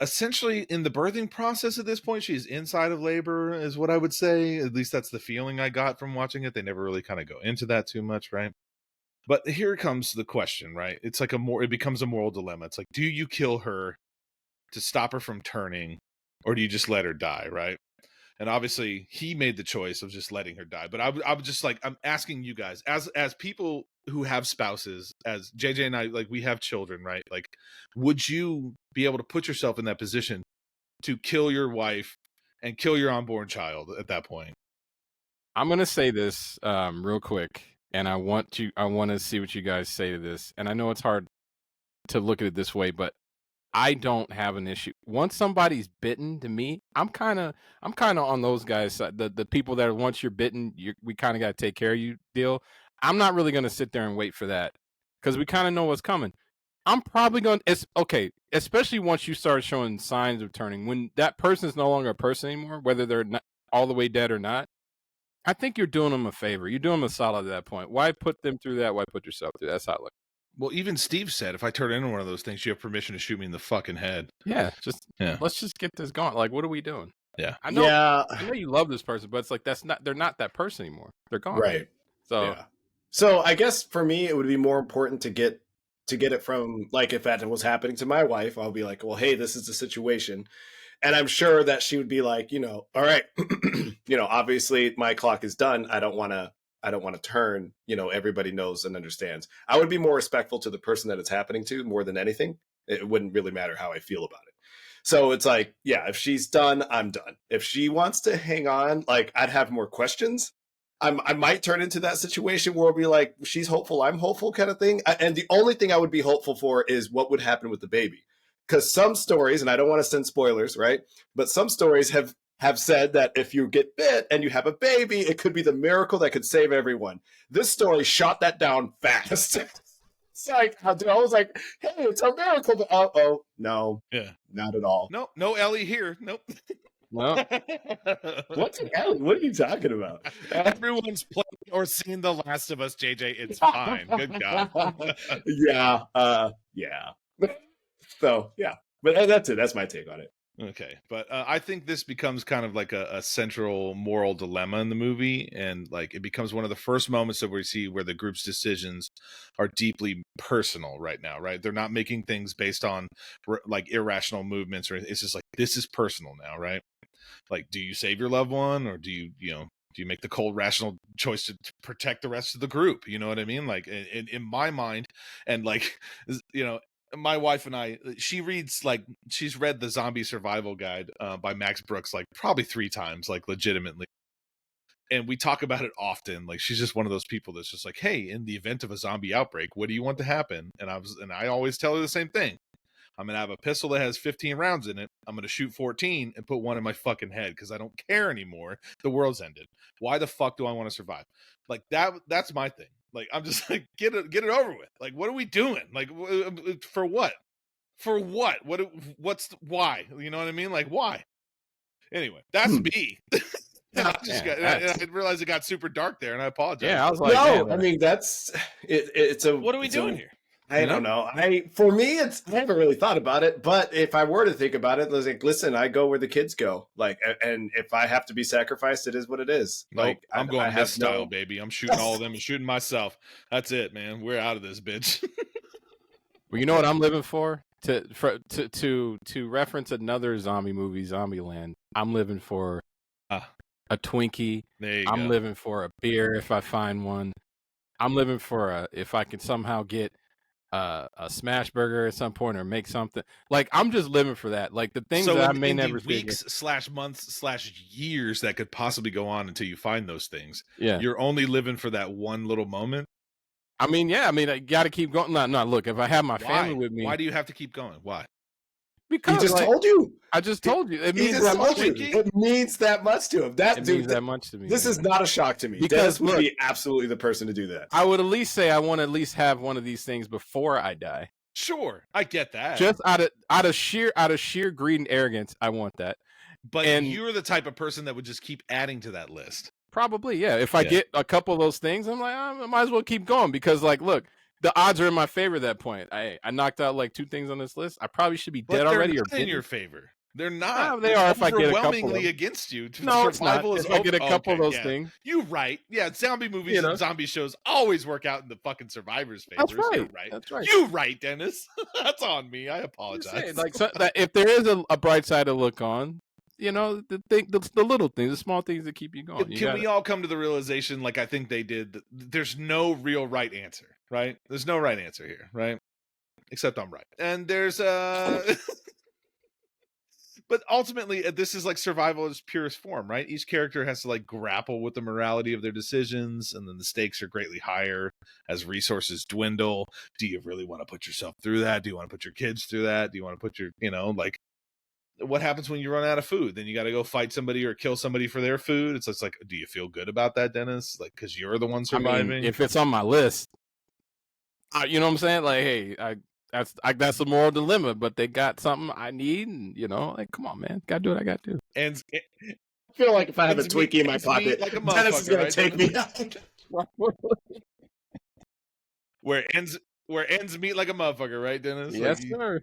essentially in the birthing process at this point. She's inside of labor, is what I would say. At least that's the feeling I got from watching it. They never really kind of go into that too much, right? But here comes the question, right? It's like it becomes a moral dilemma. It's like, do you kill her to stop her from turning, or do you just let her die, right? And obviously he made the choice of just letting her die. But I would just like, I'm asking you guys as people who have spouses, as JJ and I, like, we have children, right? Like, would you be able to put yourself in that position to kill your wife and kill your unborn child at that point? I'm gonna say this real quick, and I want to see what you guys say to this. And I know it's hard to look at it this way, but I don't have an issue. Once somebody's bitten, to me, I'm kind of on those guys, the people that once you're bitten, we kind of got to take care of you deal. I'm not really going to sit there and wait for that because we kind of know what's coming. I'm probably going to, it's okay, especially once you start showing signs of turning, when that person is no longer a person anymore, whether they're not all the way dead or not. I think you're doing them a favor. You're doing them a solid at that point. Why put them through that? Why put yourself through that? That's how I look. Well, even Steve said, if I turn into one of those things, you have permission to shoot me in the fucking head. Yeah, let's just get this going. Like, what are we doing? Yeah. I know you love this person, but it's like they're not that person anymore. They're gone. Right. So I guess for me, it would be more important to get it from, like, if that was happening to my wife, I'll be like, well, hey, this is the situation. And I'm sure that she would be like, all right, obviously my clock is done. I don't want to turn, everybody knows and understands. I would be more respectful to the person that it's happening to more than anything. It wouldn't really matter how I feel about it. So it's like, yeah, if she's done, I'm done. If she wants to hang on, like, I'd have more questions. I might turn into that situation where it'll be like, she's hopeful, I'm hopeful kind of thing. And the only thing I would be hopeful for is what would happen with the baby. Because some stories, and I don't want to send spoilers, right? But some stories have said that if you get bit and you have a baby, it could be the miracle that could save everyone. This story shot that down fast. It's like, I was like, hey, it's a miracle. But no. Yeah. Not at all. No Ellie here. Nope. No. What's Ellie? What are you talking about? Everyone's playing or seen The Last of Us, JJ. It's fine. Good God. Yeah. So, yeah. But that's it. That's my take on it. Okay. But I think this becomes kind of like a central moral dilemma in the movie. And like, it becomes one of the first moments that we see where the group's decisions are deeply personal right now, right? They're not making things based on like irrational movements, or it's just like, this is personal now, right? Like, do you save your loved one, or do you make the cold rational choice to protect the rest of the group? You know what I mean? Like, in my mind, and like, my wife and I, she's read the Zombie Survival Guide by Max Brooks like probably 3 times, like legitimately. And we talk about it often. Like, she's just one of those people that's just like, hey, in the event of a zombie outbreak, what do you want to happen? And I always tell her the same thing. I'm going to have a pistol that has 15 rounds in it. I'm going to shoot 14 and put one in my fucking head because I don't care anymore. The world's ended. Why the fuck do I want to survive? Like, that's my thing. Like, I'm just like, get it over with. Like, what are we doing? Like, for what? For what? Why? You know what I mean? Like, why? Anyway, that's me. I realized it got super dark there, and I apologize. Yeah, I was like, no, I mean, that's it. It's a. What are we doing here? I don't know. For me, I haven't really thought about it. But if I were to think about it, I was like, listen, I go where the kids go. Like, and if I have to be sacrificed, it is what it is. Nope, like, I'm going this style, baby. I'm shooting all of them and shooting myself. That's it, man. We're out of this bitch. Well, you know what I'm living for? To reference another zombie movie, Zombieland. I'm living for a Twinkie. I'm living for a beer if I find one. I'm living for if I can somehow get a smash burger at some point or make something. Like, I'm just living for that. Like, the things that I may never see. Weeks / months / years that could possibly go on until you find those things. Yeah. You're only living for that one little moment. I mean, yeah. I mean, I got to keep going. No, look, if I have my family with me. Why do you have to keep going? Why? Because he just told you. I just told you. It means that much. It means that much to him. It means that much to me. This is not a shock to me. Because Dennis would be absolutely the person to do that. I would at least say I want to at least have one of these things before I die. Sure, I get that. Just out of sheer greed and arrogance, I want that. But you're the type of person that would just keep adding to that list. Probably, yeah. If I get a couple of those things, I'm like, I might as well keep going because, like, look, the odds are in my favor at that point. I knocked out like 2 things on this list. I probably should be But dead they're already or not in dead. your favor. They're not. They are if I get a couple of overwhelmingly them. against you. No, it's not. Survival is If I get a couple of those yeah. things. You're right. Yeah, zombie movies and zombie shows always work out in the fucking survivors' favors. That's right. You're right. That's right. You're right, Dennis. That's on me. I apologize. Saying, like that if there is a bright side to look on, the little things, the small things that keep you going. Can we all come to the realization, like I think they did, that there's no real right answer, right? There's no right answer here, right? Except I'm right. And there's but ultimately this is like survival in its purest form, right? Each character has to like grapple with the morality of their decisions, and then the stakes are greatly higher as resources dwindle. Do you really want to put yourself through that? Do you want to put your kids through that? Do you want to put your, like, what happens when you run out of food? Then you got to go fight somebody or kill somebody for their food. It's just like, do you feel good about that, Dennis? Like, because you're the one surviving. I mean, if it's on my list, you know what I'm saying? Like, hey, that's a moral dilemma, but they got something I need, and like, come on, man, gotta do what I gotta do. And I feel like if I have a Twinkie in my pocket, like Dennis is gonna take me out. Where ends meet like a motherfucker, right, Dennis? Yes, like sir.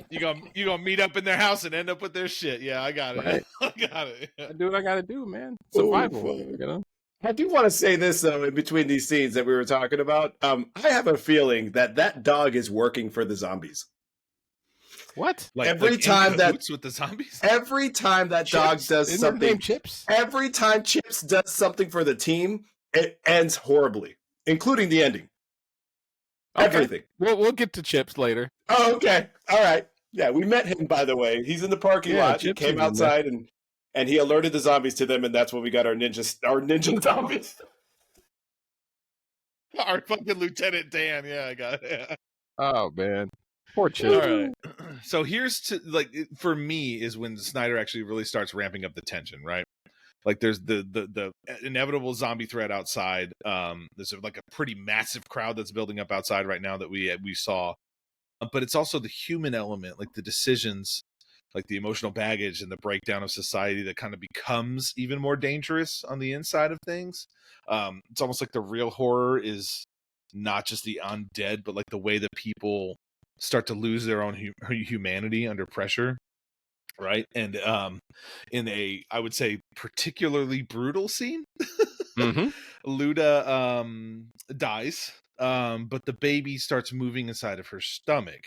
You gonna meet up in their house and end up with their shit. Yeah, I got it. Right. I got it. I do what I gotta do, man. Survival, I do want to say this though, in between these scenes that we were talking about. I have a feeling that dog is working for the zombies. What? Every time that with the zombies. Every time that dog does something, Chips. Every time Chips does something for the team, it ends horribly, including the ending. Okay. Everything. We'll get to Chips later. Oh, okay. All right. Yeah, we met him, by the way. He's in the parking lot. He came outside and he alerted the zombies to them, and that's when we got our ninja zombies. Our fucking Lieutenant Dan. Yeah, I got it. Yeah. Oh man, poor Chips. All right. So here's for me is when Snyder actually really starts ramping up the tension, right? Like there's the inevitable zombie threat outside. There's like a pretty massive crowd that's building up outside right now that we saw. But it's also the human element, like the decisions, like the emotional baggage and the breakdown of society that kind of becomes even more dangerous on the inside of things. It's almost like the real horror is not just the undead, but like the way that people start to lose their own humanity under pressure. Right. And in I would say, particularly brutal scene, Luda dies. But the baby starts moving inside of her stomach,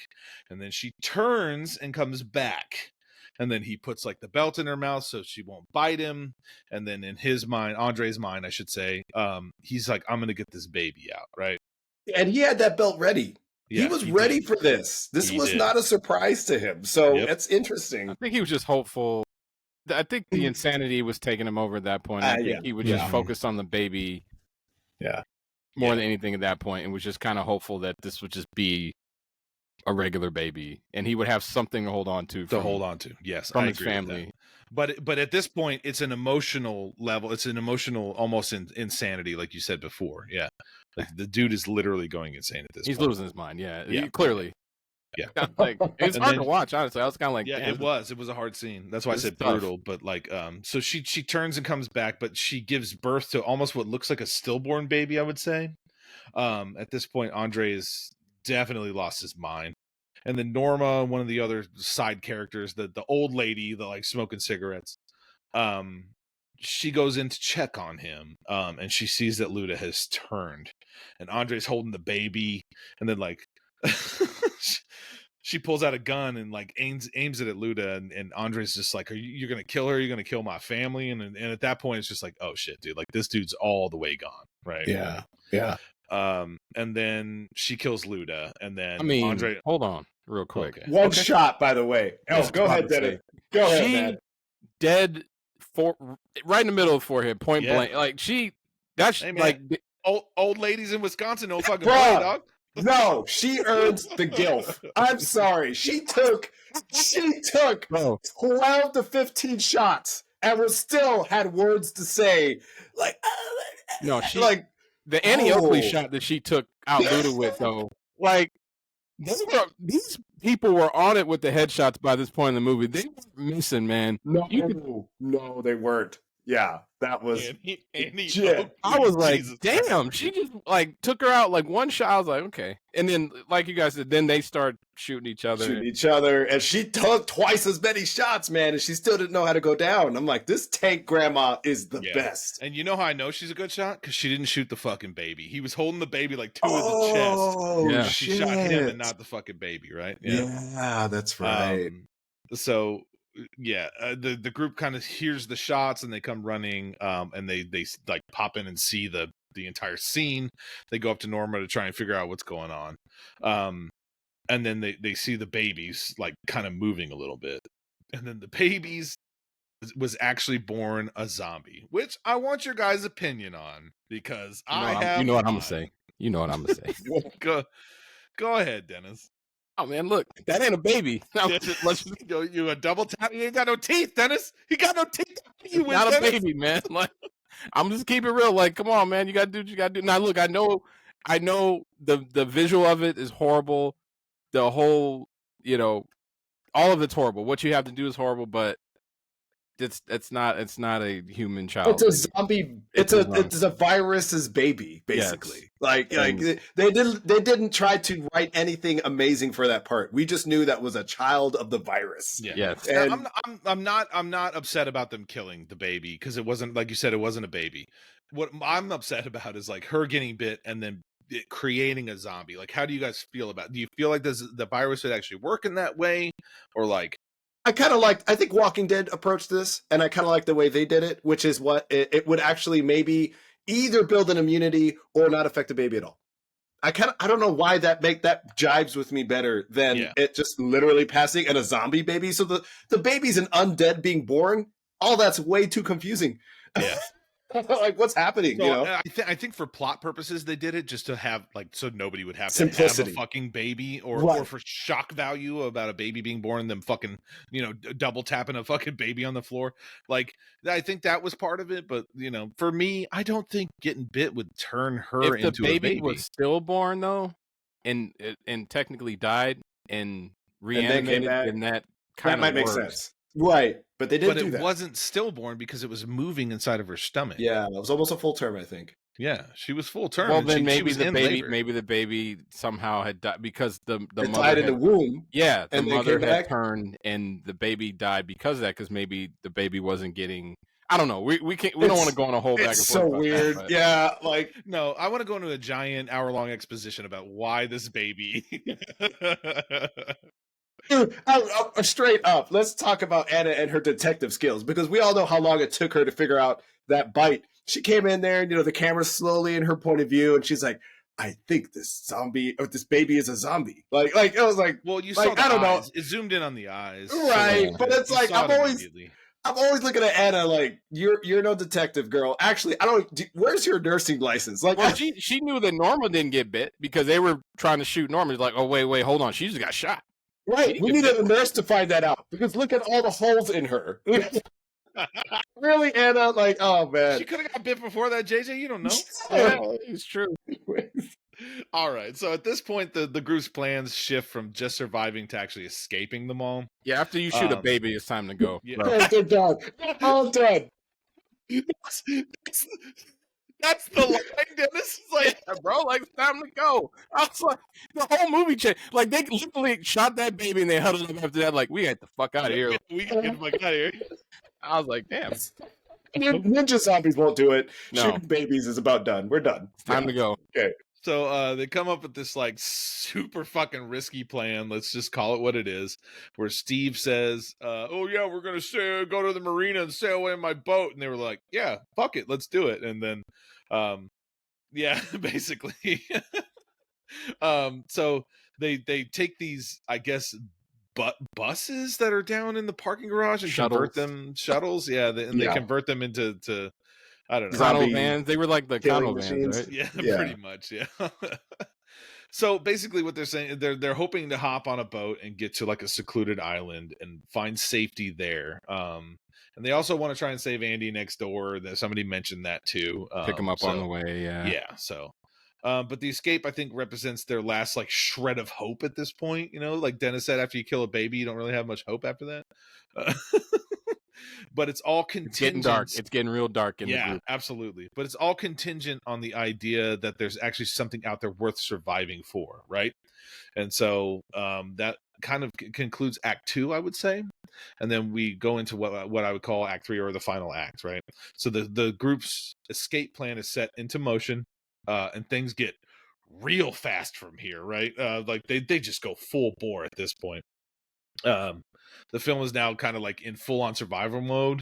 and then she turns and comes back, and then he puts like the belt in her mouth so she won't bite him. And then in his mind, Andre's mind, I should say, he's like, I'm gonna get this baby out, right? And he had that belt ready. Yeah, he was ready for this. This was not a surprise to him. So That's interesting. I think he was just hopeful. I think the insanity was taking him over at that point. I think he would just focus on the baby. Yeah. More than anything at that point, and was just kind of hopeful that this would just be a regular baby, and he would have something to hold on to. Yes, from his family. But at this point, it's an emotional level. It's an emotional, almost insanity, like you said before. Yeah, like the dude is literally going insane at this. He's point. losing his mind. Yeah, clearly. Yeah, like it's hard to watch. Honestly, I was kind of like, it was a hard scene. That's why I said brutal. But like, so she turns and comes back, but she gives birth to almost what looks like a stillborn baby, I would say. At this point, Andre has definitely lost his mind. And then Norma, one of the other side characters, the old lady, the like smoking cigarettes, she goes in to check on him, and she sees that Luda has turned, and Andre's holding the baby, and then like she pulls out a gun and like aims it at Luda, and Andre's just like, you're gonna kill her, you're gonna kill my family, and at that point it's just like, oh shit, dude, like this dude's all the way gone, right? Yeah. And then she kills Luda, and then Andre, hold on real quick. Okay. One shot, by the way. Oh, go ahead, Dennis. Go ahead, man. Dead right in the middle of the forehead, point blank. Like that's like old ladies in Wisconsin don't fucking play, dog. No, she earns the gilf. I'm sorry. She took 12 to 15 shots and was still had words to say. Like, no, she like the Annie Oakley shot that she took out Luda with, though. Like, these people were on it with the headshots by this point in the movie. They were missing, man. No, they weren't. Yeah, that was Annie legit. I was like, Jesus damn, Christ. she just like took her out like one shot. I was like, okay. And then, like you guys said, then they start shooting each other. Shooting each other, and she took twice as many shots, man, and she still didn't know how to go down. I'm like, this tank grandma is the best. And you know how I know she's a good shot? Because she didn't shoot the fucking baby. He was holding the baby like to the chest. Yeah. She shot him and not the fucking baby, right? Yeah, that's right. So yeah, the group kind of hears the shots and they come running, and they like pop in and see the entire scene. They go up to Norma to try and figure out what's going on, and then they see the babies like kind of moving a little bit, and then the babies was actually born a zombie, which I want your guys' opinion on, because you know what I'm gonna say. You know what I'm gonna say. Go ahead, Dennis. Oh man, look, that ain't a baby. Now, let's just You a double tap. He ain't got no teeth, Dennis. He got no teeth. It's not a baby, man. Like, I'm just keeping it real. Like, come on, man. You gotta do what you gotta do. Now, look, I know the visual of it is horrible. The whole, all of it's horrible. What you have to do is horrible, but it's not a human child. It's a zombie. It's a virus's baby, basically. Yes. Like they didn't try to write anything amazing for that part. We just knew that was a child of the virus. Yeah. Yes. And I'm not upset about them killing the baby, because it wasn't, like you said, it wasn't a baby. What I'm upset about is like her getting bit and then it creating a zombie. Like, how do you guys feel about it? Do you feel like the virus would actually work in that way, or like? I think Walking Dead approached this, and I kind of like the way they did it, which is what it would actually maybe either build an immunity or not affect the baby at all. I don't know why that jives with me better than it just literally passing and a zombie baby. So the baby's an undead being born. All that's way too confusing. Yeah. Like, what's happening? So, I think for plot purposes they did it just to have, like, so nobody would have to have a fucking baby, or for shock value about a baby being born and them fucking double tapping a fucking baby on the floor. Like, I think that was part of it, but for me, I don't think getting bit would turn her into a baby. If the baby was stillborn though, and technically died and reanimated, then that might make sense. Right, but they didn't do that. But it wasn't stillborn because it was moving inside of her stomach. Yeah, it was almost a full term, I think. Yeah, she was full term. Well, then maybe the baby somehow had died because the mother died in the womb. Yeah, the mother had turned and the baby died because of that. Because maybe the baby wasn't getting. I don't know. We don't want to go on a whole back and forth. It's so weird. That, yeah, like no, I want to go into a giant hour-long exposition about why this baby. Dude, straight up, let's talk about Anna and her detective skills, because we all know how long it took her to figure out that bite. She came in there, and the camera's slowly in her point of view, and she's like, "I think this baby is a zombie." Like it was like, well, you saw. I don't know. It zoomed in on the eyes, right? So but it's like I'm always looking at Anna like you're no detective, girl. Actually, where's your nursing license? Like, well, she knew that Norma didn't get bit because they were trying to shoot Norma. She's like, oh wait, hold on, she just got shot. Right, we needed a nurse to find that out, because look at all the holes in her. Really, Anna? Like, oh man, she could have got bit before that. JJ, you don't know. Yeah, it's true. All right, so at this point, the group's plans shift from just surviving to actually escaping the mall. Yeah, after you shoot a baby, it's time to go. Yeah, they're done. They're all dead. That's the line, Dennis. It's like, yeah, bro, like, it's time to go. I was like, the whole movie changed. Like, they literally shot that baby and they huddled up after that. Like, we got the fuck out of here. We can get the fuck out of here. I was like, damn. Ninja zombies won't do it. No. Shooting babies is about done. We're done. It's time to go. Okay. So they come up with this like super fucking risky plan. Let's just call it what it is. Where Steve says, "Oh yeah, we're gonna go to the marina and sail away in my boat," and they were like, "Yeah, fuck it, let's do it." And then, yeah, basically, so they take these, I guess, buses that are down in the parking garage and convert them shuttles. Yeah, they convert them into. I don't know. Cono vans. They were like the Cono vans, right? Yeah, pretty much. Yeah. So basically, what they're saying, they're hoping to hop on a boat and get to like a secluded island and find safety there. And they also want to try and save Andy next door. That somebody mentioned that too. Pick him up on the way. Yeah. Yeah. So. But the escape, I think, represents their last like shred of hope at this point. Like Dennis said, after you kill a baby, you don't really have much hope after that. but it's all It's getting contingent. dark. It's getting real dark in the Yeah, group. absolutely. But it's all contingent on the idea that there's actually something out there worth surviving for, right? And so that kind of concludes Act 2, I would say. And then we go into what I would call Act 3, or the final act, right? So the group's escape plan is set into motion, and things get real fast from here, right? Like they just go full bore at this point. The film is now kind of like in full on survival mode.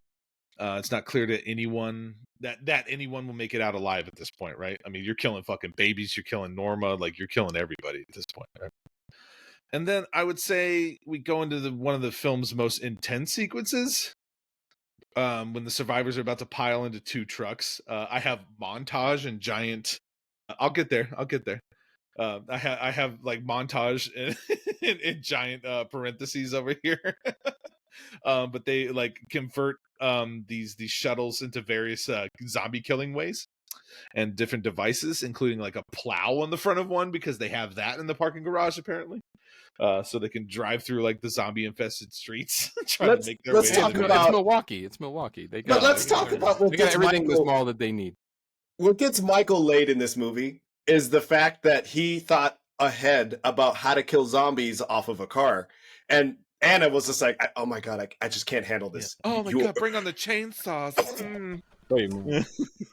It's not clear to anyone that anyone will make it out alive at this point, right? I mean, you're killing fucking babies, you're killing Norma, like you're killing everybody at this point, right? And then I would say we go into one of the film's most intense sequences, when the survivors are about to pile into 2 trucks. I have montage and giant. I'll get there. I have like montage in giant parentheses over here. But they like convert these shuttles into various zombie killing ways and different devices, including like a plow on the front of one, because they have that in the parking garage apparently. So they can drive through like the zombie infested streets trying to make their way. Let's talk into about It's Milwaukee. It's Milwaukee. They got. But let's talk about what They got gets everything in this Michael. mall that they need. What gets Michael laid in this movie is the fact that he thought ahead about how to kill zombies off of a car, and Anna was just like, "Oh my god, I just can't handle this." Oh my god, bring on the chainsaws. Wait a minute.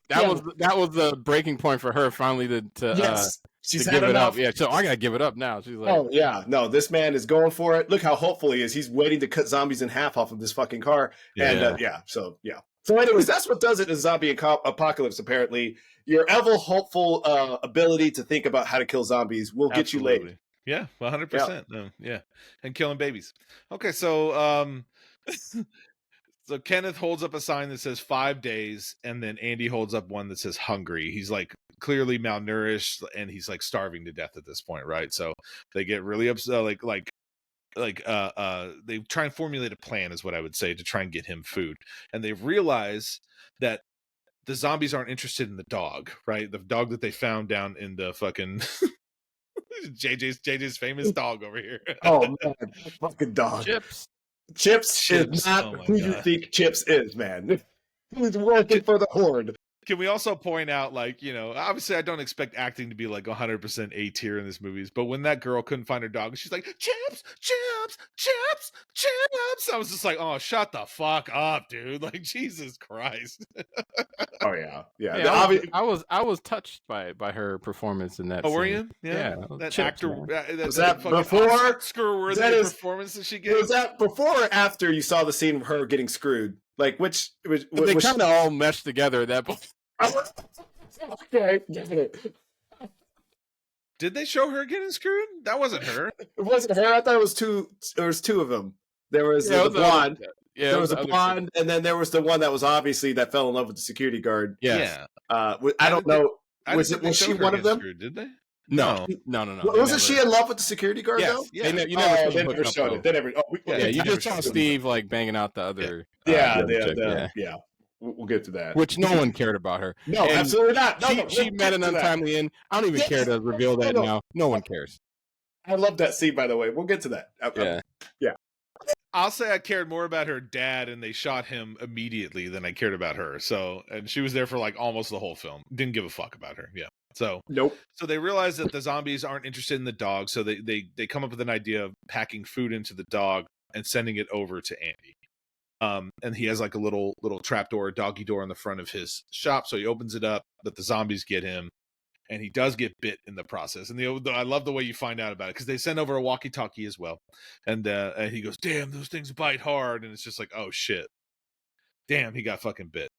That was the breaking point for her finally to Yes, she's to had give it enough. up. Yeah, so I gotta give it up now. She's like, Oh yeah, no, this man is going for it. Look how hopeful he is. He's waiting to cut zombies in half off of this fucking car. And so anyways, that's what does it in zombie apocalypse. Apparently, your ever hopeful ability to think about how to kill zombies will get you laid. Yeah, 100%. Yeah, and killing babies. Okay, so so Kenneth holds up a sign that says 5 days, and then Andy holds up one that says hungry. He's like clearly malnourished, and he's like starving to death at this point, right? So they get really upset, they try and formulate a plan, is what I would say, to try and get him food. And they realize that the zombies aren't interested in the dog, right? The dog that they found down in the fucking JJ's famous dog over here. Oh man, fucking dog. Chips is not who you think Chips is, man. He's working for the Horde. Can we also point out, like, you know, obviously I don't expect acting to be like 100% A tier in this movies, but when that girl couldn't find her dog, she's like, Chips, Chips, Chips, Chips. I was just like, oh, shut the fuck up, dude. Like, Jesus Christ. Oh yeah. I was touched by her performance in that. Oh, scene. were you? Yeah. That Chips, actor. Was that before? Screw-worthy performance that she gave? Was that before or after you saw the scene of her getting screwed? Like which they kind of all meshed together at that point. Okay, get it. Did they show her getting screwed? That wasn't her. It wasn't her. I thought it was two. There was 2 of them. There was the blonde. There was a blonde, and then there was the one that was obviously that fell in love with the security guard. Yeah. I don't know. Was she one of them? Screwed, did they? No. Wasn't she in love with the security guard though? Yeah. You never they never showed it. They never. You just saw Steve like banging out the other. Yeah. We'll get to that. Which no one cared about her. No, and absolutely not. She met an untimely end. I don't even care to reveal that now. No one cares. I love that scene, by the way. We'll get to that. Yeah. I'll say I cared more about her dad, and they shot him immediately, than I cared about her. So, and she was there for like almost the whole film. Didn't give a fuck about her. Yeah. So nope. So they realize that the zombies aren't interested in the dog. So they come up with an idea of packing food into the dog and sending it over to Andy. And he has like a little trapdoor, doggy door on the front of his shop. So he opens it up, but the zombies get him, and he does get bit in the process. And I love the way you find out about it, because they send over a walkie-talkie as well. And he goes, "Damn, those things bite hard." And it's just like, oh shit, damn, he got fucking bit.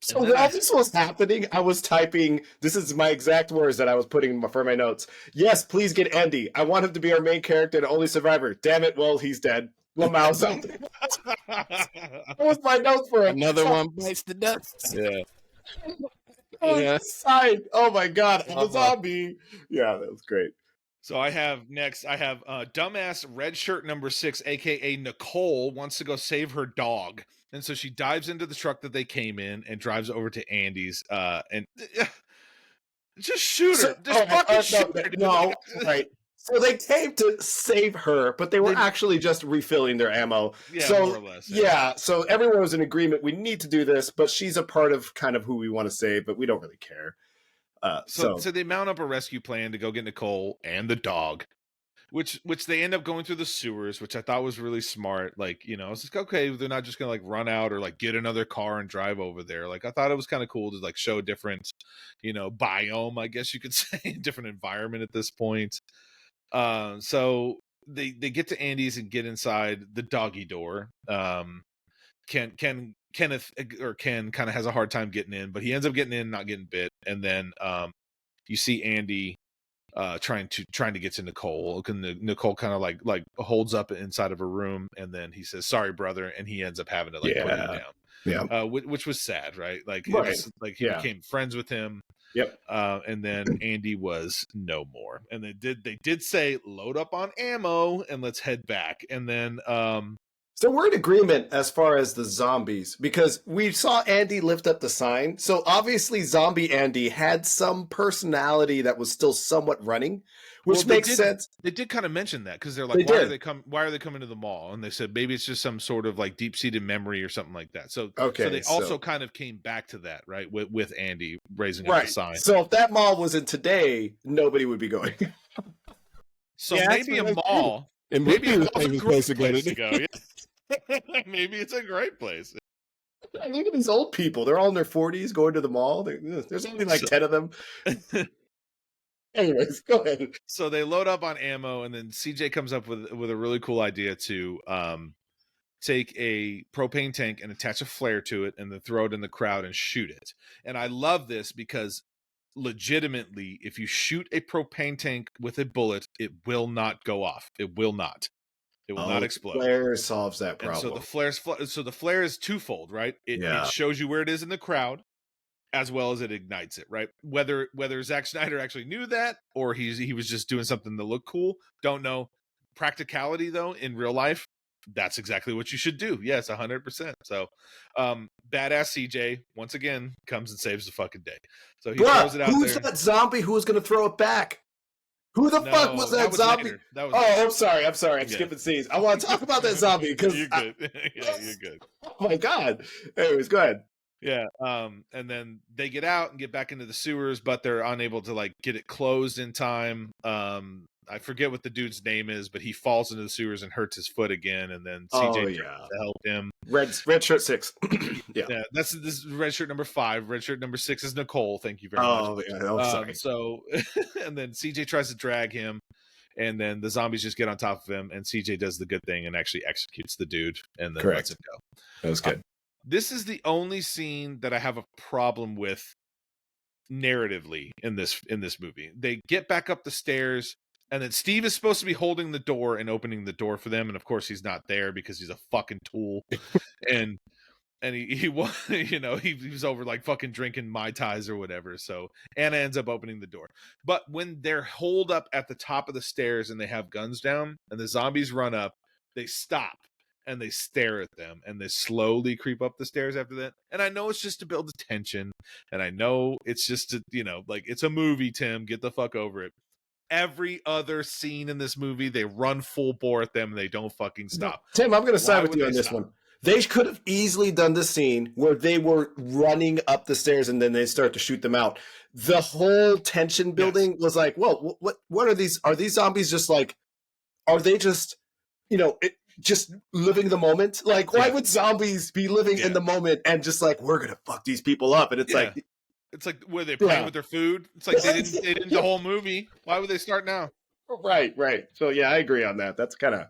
So while this was happening, I was typing, this is my exact words that I was putting for my notes. Yes, please get Andy. I want him to be our main character and only survivor. Damn it, well, he's dead. Lamau something. That was my notes for it. Another one bites the dust. Yeah. Oh my god, I'm a zombie. Yeah, that was great. So I have dumbass red shirt number 6, aka Nicole, wants to go save her dog. And so she dives into the truck that they came in and drives over to Andy's and just shoot her. Just fucking shoot her. No, right. So they came to save her, but they were actually just refilling their ammo. Yeah, so more or less. yeah, so everyone was in agreement. We need to do this, but she's a part of kind of who we want to save, but we don't really care. So they mount up a rescue plan to go get Nicole and the dog, which they end up going through the sewers, which I thought was really smart. Like, you know, it's like, okay, they're not just gonna like run out or like get another car and drive over there. Like, I thought it was kind of cool to like show a different, you know, biome, I guess you could say, different environment at this point. So they get to Andy's and get inside the doggy door. Kenneth or Ken kind of has a hard time getting in, but he ends up getting in, not getting bit. And then you see Andy trying to get to Nicole. Nicole kind of like holds up inside of a room, and then he says, "Sorry, brother," and he ends up having to like put him down. Yeah. Which was sad, right? Like, Right. it was like he became friends with him. Yep. And then Andy was no more. And they did say, load up on ammo and let's head back. And then So we're in agreement as far as the zombies, because we saw Andy lift up the sign. So obviously Zombie Andy had some personality that was still somewhat running, which makes sense. They did kind of mention that, because they're like, why are they coming to the mall? And they said maybe it's just some sort of like deep-seated memory or something like that. So they also kind of came back to that, right? With Andy raising up the sign. So if that mall was in today, nobody would be going. So maybe a mall. And maybe a great place to go. Yeah. Maybe it's a great place. Look at these old people. They're all in their 40s going to the mall. There's only like 10 of them. Anyways, go ahead. So they load up on ammo, and then CJ comes up with a really cool idea to take a propane tank and attach a flare to it and then throw it in the crowd and shoot it. And I love this because legitimately, if you shoot a propane tank with a bullet, it will not go off. It will not. It will not explode. Flare solves that problem. And so the flare is twofold, right? It shows you where it is in the crowd, as well as it ignites it, right? Whether Zack Snyder actually knew that, or he was just doing something to look cool, don't know. Practicality, though, in real life, that's exactly what you should do. Yes, 100%. So, badass CJ once again comes and saves the fucking day. So he throws it out there. Who's that zombie who was going to throw it back? Who the fuck was that zombie? I'm sorry. I'm skipping scenes. I want to talk about that zombie because you're good. Yeah, you're good. Oh my god. Anyways, go ahead. Yeah. And then they get out and get back into the sewers, but they're unable to like get it closed in time. I forget what the dude's name is, but he falls into the sewers and hurts his foot again, and then CJ tries to help him. Red shirt 6. Yeah. This is red shirt number 5. Red shirt number 6 is Nicole. Thank you very much. Sorry. So, and then CJ tries to drag him, and then the zombies just get on top of him, and CJ does the good thing and actually executes the dude, and then lets him go. That was good. This is the only scene that I have a problem with narratively in this movie. They get back up the stairs, and then Steve is supposed to be holding the door and opening the door for them, and of course he's not there because he's a fucking tool. and he was, you know, he was over like fucking drinking Mai Tais or whatever. So Anna ends up opening the door. But when they're holed up at the top of the stairs and they have guns down and the zombies run up, they stop and they stare at them, and they slowly creep up the stairs after that. And I know it's just to build the tension, and I know it's just to, you know, like, it's a movie, Tim, get the fuck over it. Every other scene in this movie, they run full bore at them and they don't fucking stop. No, Tim, I'm going to side with you on this one. They could have easily done this scene where they were running up the stairs and then they start to shoot them out. The whole tension building was like, well, what are these? Are these zombies just like, are they just, you know, just living the moment? Like, why would zombies be living in the moment and just like, we're going to fuck these people up? And it's like, it's like, were they playing with their food? It's like they didn't the whole movie. Why would they start now? Right. So yeah, I agree on that. That's kind of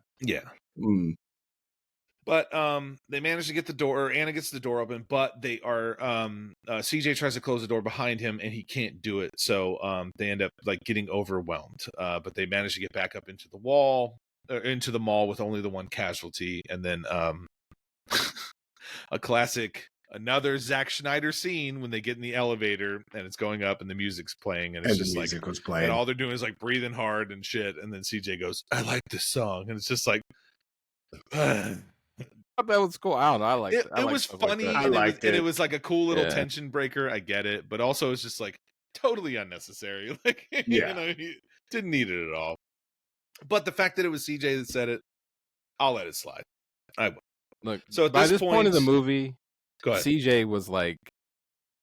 But they manage to get the door, or Anna gets the door open, but they are CJ tries to close the door behind him and he can't do it. So they end up like getting overwhelmed. But they manage to get back up into the mall with only the one casualty, and then a classic. Another Zack Snyder scene when they get in the elevator and it's going up and the music's playing and it's just like, and all they're doing is like breathing hard and shit. And then CJ goes, "I like this song," and it's just like, that was cool. I don't know. I like it. It was funny. Like and it was like a cool little tension breaker. I get it, but also it's just like totally unnecessary. Like, you know, he didn't need it at all. But the fact that it was CJ that said it, I'll let it slide. I will. Look, So at by this point of the point- movie, Go ahead. CJ was like,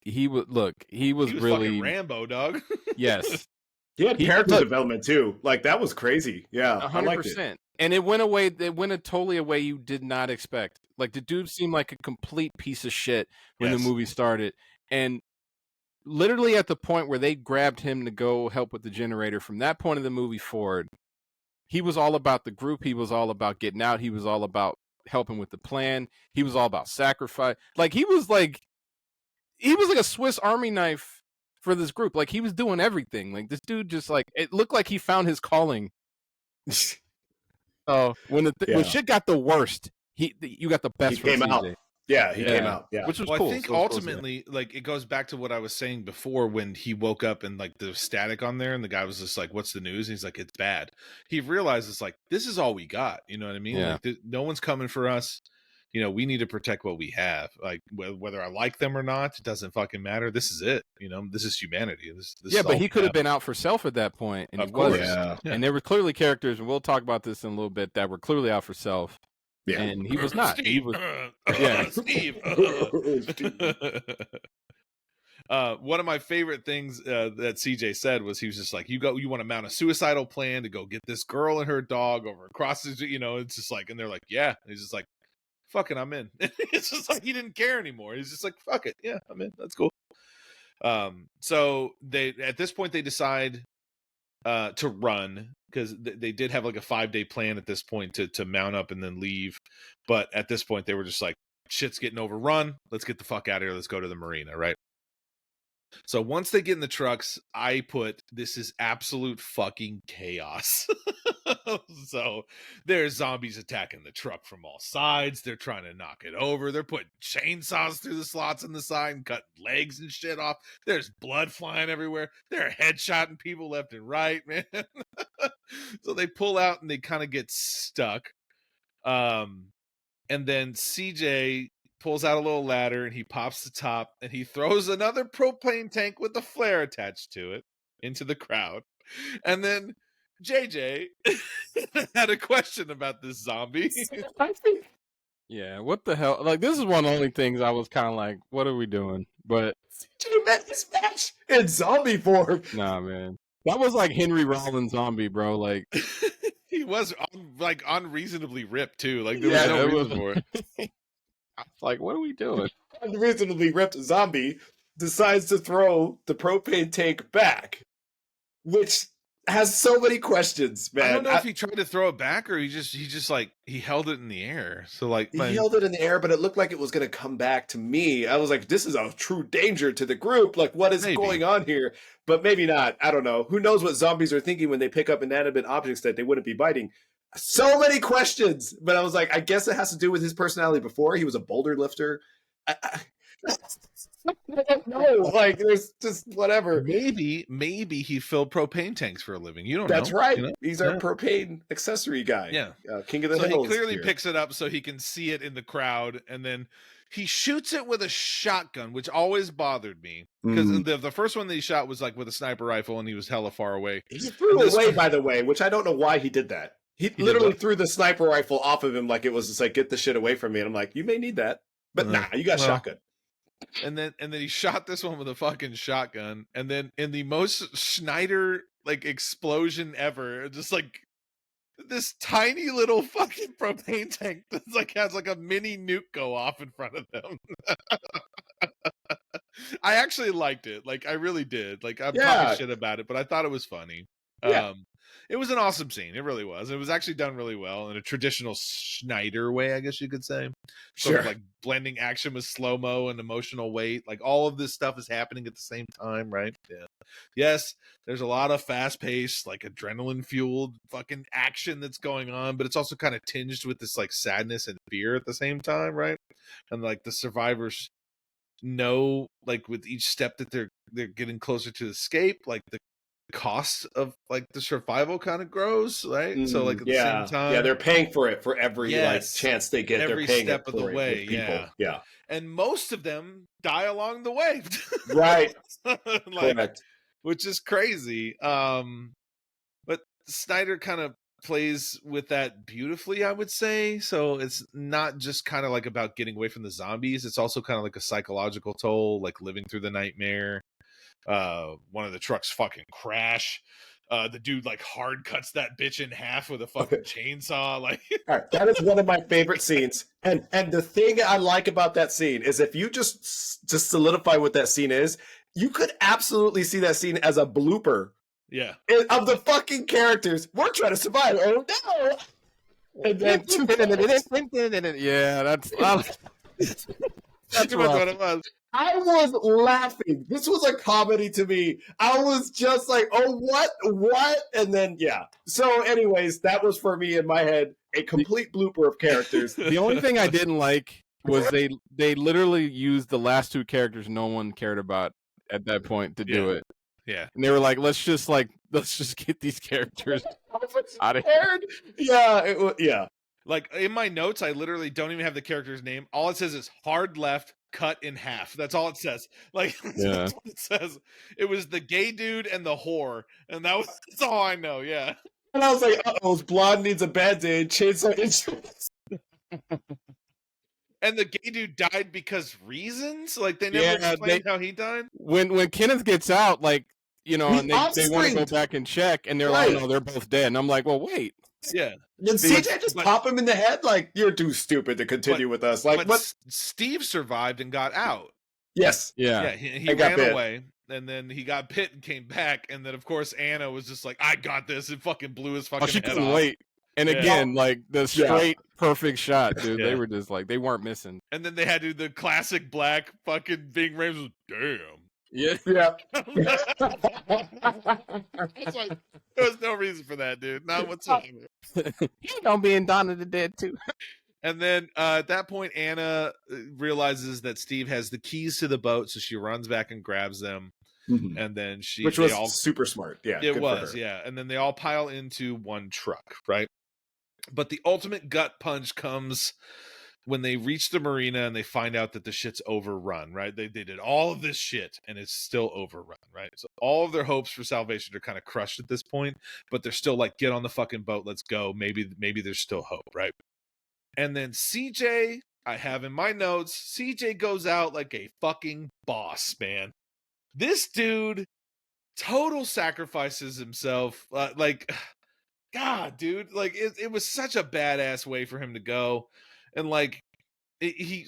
he was He was really fucking Rambo, dog. yes, He had He- character look- development too. Like that was crazy. Yeah, I liked it. 100%. And it went away. It went totally a way you did not expect. Like the dude seemed like a complete piece of shit when Yes. the movie started, and literally at the point where they grabbed him to go help with the generator. From that point of the movie forward, he was all about the group. He was all about getting out. He was all about helping with the plan. He was all about sacrifice. Like he was like a Swiss Army knife for this group. Like he was doing everything. Like this dude just like it looked like he found his calling. Oh, when when shit got the worst, you got the best He from came CJ. out. Yeah, he came out. Yeah. Which was Well, cool. I think So it was cool, ultimately, like, it goes back to what I was saying before when he woke up and, like, the static on there and the guy was just like, what's the news? And he's like, it's bad. He realizes, like, this is all we got. You know what I mean? Yeah. Like, no one's coming for us. You know, we need to protect what we have. Like, whether I like them or not, it doesn't fucking matter. This is it. You know, this is humanity. This yeah, is but all he we could have have. been out for self at that point, and Of he course. wasn't. Yeah. And there were clearly characters, and we'll talk about this in a little bit, that were clearly out for self. Yeah. And he was not. Steve, He was. Steve. One of my favorite things that CJ said was he was just like, you want to mount a suicidal plan to go get this girl and her dog over across the, you know, it's just like, and they're like, yeah. And he's just like, fucking, I'm in. It's just like he didn't care anymore. He's just like, fuck it, yeah, I'm in. That's cool. So they at this point they decide to run because they did have like a 5-day plan at this point to mount up and then leave. But at this point they were just like, shit's getting overrun. Let's get the fuck out of here. Let's go to the marina, right? So once they get in the trucks, I put, this is absolute fucking chaos. So there's zombies attacking the truck from all sides. They're trying to knock it over. They're putting chainsaws through the slots in the side and cutting legs and shit off. There's blood flying everywhere. They're headshotting people left and right, man. So they pull out and they kind of get stuck. And then CJ pulls out a little ladder and he pops the top and he throws another propane tank with a flare attached to it into the crowd. And then JJ had a question about this zombie. Yeah, what the hell? Like, this is one of the only things I was kind of like, what are we doing? But CJ met this match in zombie form. nah, man. That was like Henry Rollins zombie, bro. Like, He was like unreasonably ripped too. Like there was no it reason for it. I was like, what are we doing? Unreasonably ripped zombie decides to throw the propane tank back, which has so many questions, man. I don't know if he tried to throw it back or he just like he held it in the air. So like He held it in the air, but it looked like it was going to come back to me. I was like, this is a true danger to the group. Like, what is going on here? But maybe not. I don't know. Who knows what zombies are thinking when they pick up inanimate objects that they wouldn't be biting? So many questions. But I was like, I guess it has to do with his personality before. He was a boulder lifter. I don't know. Like, there's just whatever. Maybe he filled propane tanks for a living. You don't know. That's right. You know? He's our propane accessory guy. Yeah. King of the So Hills. he clearly here. picks it up so he can see it in the crowd, and then he shoots it with a shotgun, which always bothered me because the first one that he shot was like with a sniper rifle, and he was hella far away. He threw it away, by the way, which I don't know why he did that. He literally threw the sniper rifle off of him like it was just like, get the shit away from me. And I'm like, you may need that, but nah, you got shotgun. And then he shot this one with a fucking shotgun, and then in the most Snyder like explosion ever, just like this tiny little fucking propane tank that's like has like a mini nuke go off in front of them. I actually liked it. Like I really did. Like I'm talking shit about it, but I thought it was funny. Yeah. It was an awesome scene. It really was. It was actually done really well in a traditional Snyder way, I guess you could say. Sort of like blending action with slow-mo and emotional weight. Like all of this stuff is happening at the same time, right? Yeah. Yes, there's a lot of fast-paced, like adrenaline-fueled fucking action that's going on, but it's also kind of tinged with this like sadness and fear at the same time, right? And like the survivors know, like with each step that they're getting closer to escape, like the cost of like the survival kind of grows, right? So like at the same time, they're paying for it for every like chance they get. Every they're paying step it of the for way, people. Yeah, and most of them die along the way, right? Like, correct. Which is crazy. But Snyder kind of plays with that beautifully, I would say. So it's not just kind of like about getting away from the zombies. It's also kind of like a psychological toll, like living through the nightmare. One of the trucks fucking crash. The dude like hard cuts that bitch in half with a fucking chainsaw. Like, All right, that is one of my favorite scenes. And the thing I like about that scene is if you just solidify what that scene is, you could absolutely see that scene as a blooper yeah. of the fucking characters. We're trying to survive. Oh no! And then yeah, that's That's what it was. I was laughing. This was a comedy to me. I was just like, oh, what? And then, yeah. So, anyways, that was for me in my head a complete blooper of characters. the only thing I didn't like was they literally used the last two characters no one cared about at that point to do it. Yeah. And they were like, let's just get these characters out of here. Yeah. Like in my notes, I literally don't even have the character's name. All it says is hard left, cut in half. That's all it says. Like, that's what it says. It was the gay dude and the whore, and that's all I know. Yeah. And I was like, uh-oh, blonde needs a band-aid, chainsaw insurance. And the gay dude died because reasons? Like they never explained how he died? When Kenneth gets out, like, you know, and they want to go back and check, and they're like, no, they're both dead. And I'm like, well, wait. Yeah. Did CJ just pop him in the head? Like, you're too stupid to continue with us. Like, what? Steve survived and got out. Yes. Yeah. He ran away, and then he got bit and came back, and then of course Anna was just like, "I got this," and fucking blew his fucking she head couldn't off. wait. And again, like the straight perfect shot, dude. Yeah. They were just like, they weren't missing. And then they had to do the classic black fucking Ving Rhames was, damn. Yeah. It's like, there was no reason for that, dude. Not whatsoever. You don't be in Dawn of the Dead too. And then at that point, Anna realizes that Steve has the keys to the boat, so she runs back and grabs them. Mm-hmm. And then which was super smart. Yeah, it was. Yeah, and then they all pile into one truck, right? But the ultimate gut punch comes when they reach the marina and they find out that the shit's overrun, right? They did all of this shit and it's still overrun, right? So all of their hopes for salvation are kind of crushed at this point, but they're still like, get on the fucking boat, let's go. Maybe there's still hope, right? And then CJ, I have in my notes, CJ goes out like a fucking boss, man. This dude total sacrifices himself. Like, God, dude, like it was such a badass way for him to go. And like he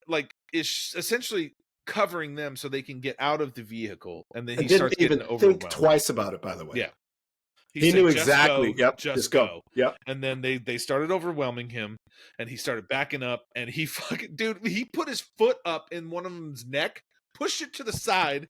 like is essentially covering them so they can get out of the vehicle, and then he starts getting overwhelmed. Think twice about it, by the way. Yeah, he knew exactly. Just go. Yep. And then they started overwhelming him, and he started backing up, and he fucking dude, he put his foot up in one of them's neck, pushed it to the side,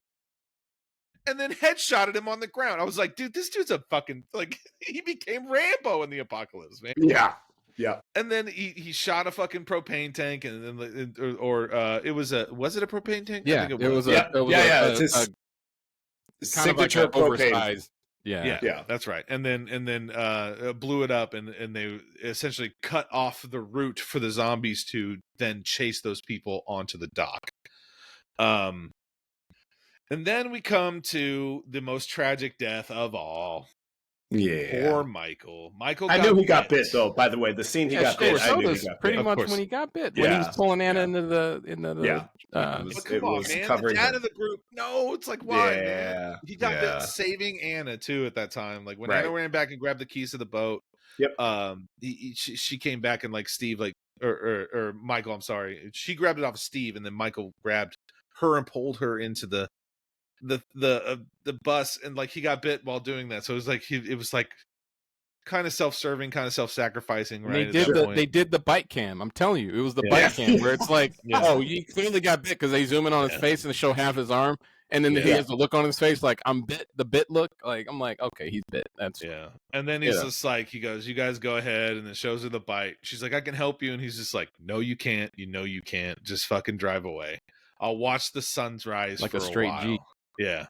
and then headshotted him on the ground. I was like, dude, this dude's a fucking, like, he became Rambo in the apocalypse, man. Yeah. Yeah. And then he shot a fucking propane tank, and then it was it a propane tank? Yeah, I think it was. It's his signature like propane. Oversized. Yeah, that's right. And then blew it up, and they essentially cut off the route for the zombies to then chase those people onto the dock. And then we come to the most tragic death of all. Yeah. Poor Michael. I knew he got bit, though, by the way. The scene he got bit, I knew he got pretty bit. much when he got bit. When he was pulling Anna into the come on, man. The dad of the group. No, it's like, why, man? He got bit saving Anna, too, at that time. Like, when Anna ran back and grabbed the keys to the boat, she came back, and like Steve, like, or Michael, I'm sorry. She grabbed it off of Steve, and then Michael grabbed her and pulled her into the bus, and like he got bit while doing that. So it was like it was like kind of self-serving, kind of self-sacrificing, right? They did the bite cam. I'm telling you, it was the bite cam where it's like, oh, he clearly got bit because they zoom in on his face and show half his arm, and then he has the look on his face like, I'm bit. The bit look, like, I'm like, okay, he's bit. That's And then he's just like, he goes, you guys go ahead, and then shows her the bite. She's like, I can help you, and he's just like, no, you can't. You know you can't. Just fucking drive away. I'll watch the suns rise like for a straight while. G. Yeah.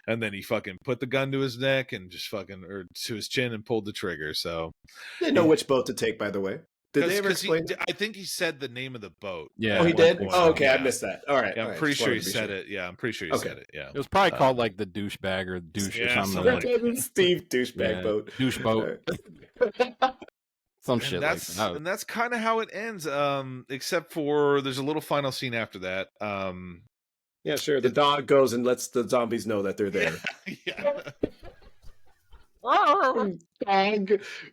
And then he fucking put the gun to his neck and just fucking, or to his chin, and pulled the trigger. So didn't know which boat to take, by the way. Did they ever explain? I think he said the name of the boat. Yeah. Oh, he at one did. point. Oh, okay, Yeah. I missed that. All right, Yeah, all I'm right, pretty just sure wanted he to be said sure. it. Yeah, I'm pretty sure he Okay. said it. Yeah. It was probably called like the douchebag or douche or something something like like Steve douchebag Yeah, boat. douche boat. Some shit like that. And that's kind of how it ends. Except for there's a little final scene after that. Yeah, sure. The dog goes and lets the zombies know that they're there. Yeah. Dog.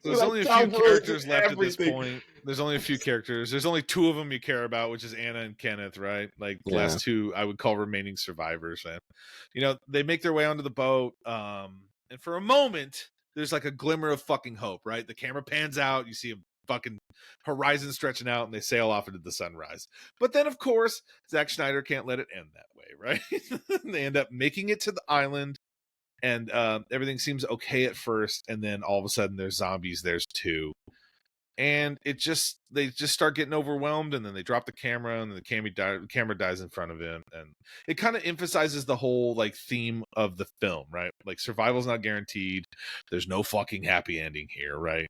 There's only a few characters left at this point. There's only a few characters. There's only two of them you care about, which is Anna and Kenneth, right? Like the last two I would call remaining survivors. And they make their way onto the boat. And for a moment, there's like a glimmer of fucking hope, right? The camera pans out, you see a fucking horizon stretching out, and they sail off into the sunrise. But then, of course, Zack Snyder can't let it end that way, right? They end up making it to the island. And everything seems okay at first, and then all of a sudden there's zombies. There's two, and they just start getting overwhelmed, and then they drop the camera, and then the camera dies in front of him, and it kind of emphasizes the whole like theme of the film, right? Like survival's not guaranteed. There's no fucking happy ending here, right?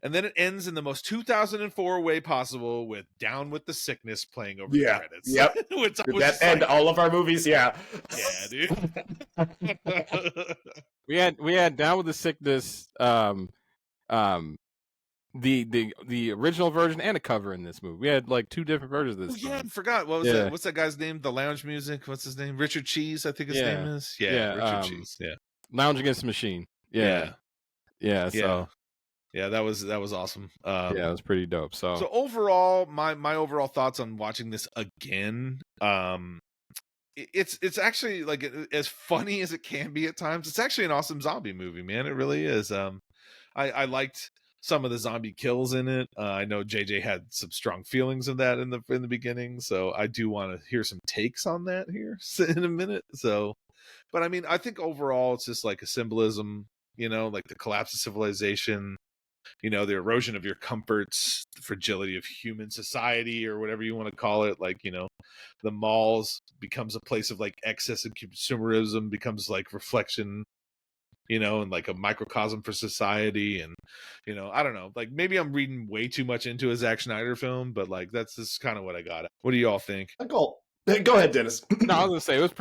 And then it ends in the most 2004 way possible with "Down with the Sickness" playing over the credits. Yep. Which that end all of our movies. Yeah. Yeah, dude. we had "Down with the Sickness," the original version and a cover in this movie. We had like two different versions of this. I forgot. What was that? What's that guy's name? The lounge music. What's his name? Richard Cheese, I think his name is. Yeah, Richard Cheese. Yeah. Lounge Against the Machine. Yeah. So. Yeah, that was awesome. Yeah, it was pretty dope. So overall, my overall thoughts on watching this again, it's actually like as funny as it can be at times. It's actually an awesome zombie movie, man. It really is. I liked some of the zombie kills in it. I know JJ had some strong feelings of that in the beginning, so I do want to hear some takes on that here in a minute. So, but I mean, I think overall it's just like a symbolism, like the collapse of civilization. The erosion of your comforts, the fragility of human society, or whatever you want to call it. Like, the malls becomes a place of like excess and consumerism, becomes like reflection, and like a microcosm for society. And, I don't know, like maybe I'm reading way too much into a Zack Snyder film, but like that's just kind of what I got. What do you all think? Go ahead, Dennis. No, I was gonna say it was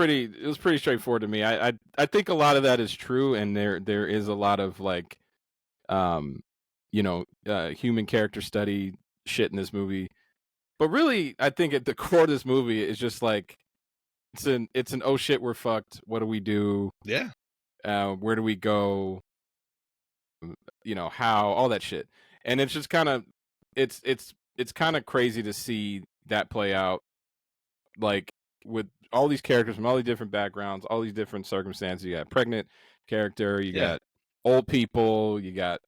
pretty straightforward to me. I think a lot of that is true, and there is a lot of like human character study shit in this movie. But really, I think at the core of this movie is just like it's an oh shit, we're fucked. What do we do? Yeah. Where do we go? How, all that shit. And it's just kind of it's kind of crazy to see that play out, like with all these characters from all these different backgrounds, all these different circumstances. You got a pregnant character, you got old people, you got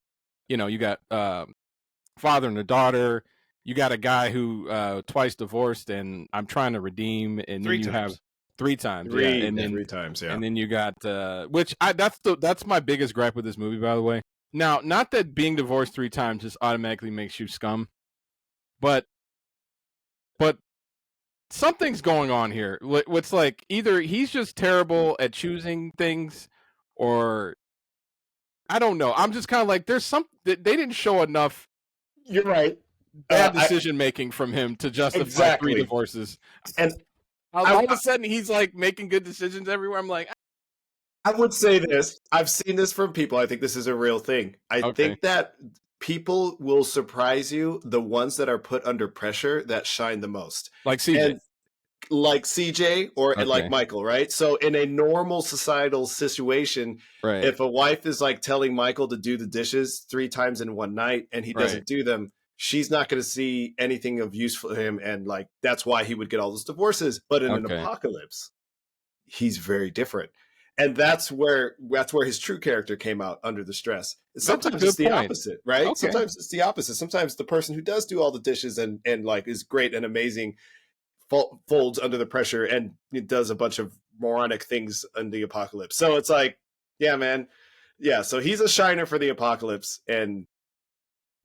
father and a daughter. You got a guy who twice divorced, and I'm trying to redeem. And then you have 3 times, and then 3 times, and then you got that's my biggest gripe with this movie, by the way. Now, not that being divorced 3 times just automatically makes you scum, but something's going on here. What's like either he's just terrible at choosing things, or I don't know. I'm just kind of like, there's they didn't show enough. You're right. Bad decision making from him to justify 3 divorces. And all of a sudden, he's like making good decisions everywhere. I'm like, I would say this. I've seen this from people. I think this is a real thing. I think that people will surprise you. The ones that are put under pressure that shine the most, like CJ. Like CJ or like Michael, right? So in a normal societal situation, if a wife is like telling Michael to do the dishes 3 times in one night and he doesn't do them, she's not going to see anything of use for him. And like, that's why he would get all those divorces. But in an apocalypse, he's very different. And that's where his true character came out under the stress. Sometimes it's the opposite, right? Okay. Sometimes it's the opposite. Sometimes the person who does do all the dishes and like is great and amazing folds under the pressure and it does a bunch of moronic things in the apocalypse. So it's like, yeah, man. Yeah. So he's a shiner for the apocalypse. And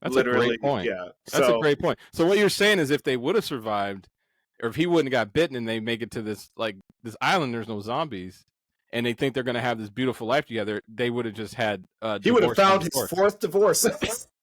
that's literally a great point. Yeah. That's a great point. So what you're saying is if they would have survived, or if he wouldn't have got bitten and they make it to this island, there's no zombies, and they think they're going to have this beautiful life together, they would have just had he would have found his 4th divorce.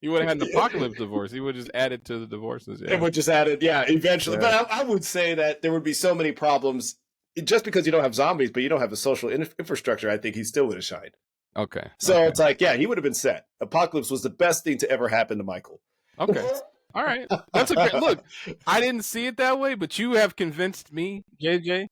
He would have had an apocalypse divorce. He would just add it to the divorces. It Yeah. would just add it, yeah, eventually. Yeah. But I would say that there would be so many problems just because you don't have zombies, but you don't have the social infrastructure. I think he still would have shined. Okay. So okay. it's like, yeah, he would have been set. Apocalypse was the best thing to ever happen to Michael. Okay. All right. That's a great look. I didn't see it that way, but you have convinced me, JJ,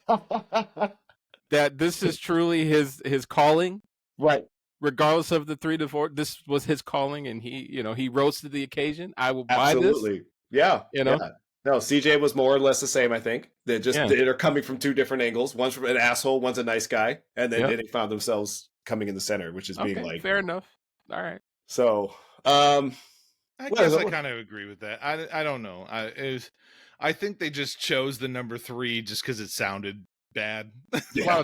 that this is truly his calling. Right. Regardless of the 3 divorce, this was his calling, and he rose to the occasion. I will buy Absolutely. this. Yeah. You know? Yeah. No, CJ was more or less the same, I think. Yeah. They're coming from two different angles. One's from an asshole, one's a nice guy. And then they found themselves coming in the center, which is being like fair enough. All right. So I guess I kind of agree with that. I don't know. I think they just chose the number 3 just because it sounded bad. Yeah,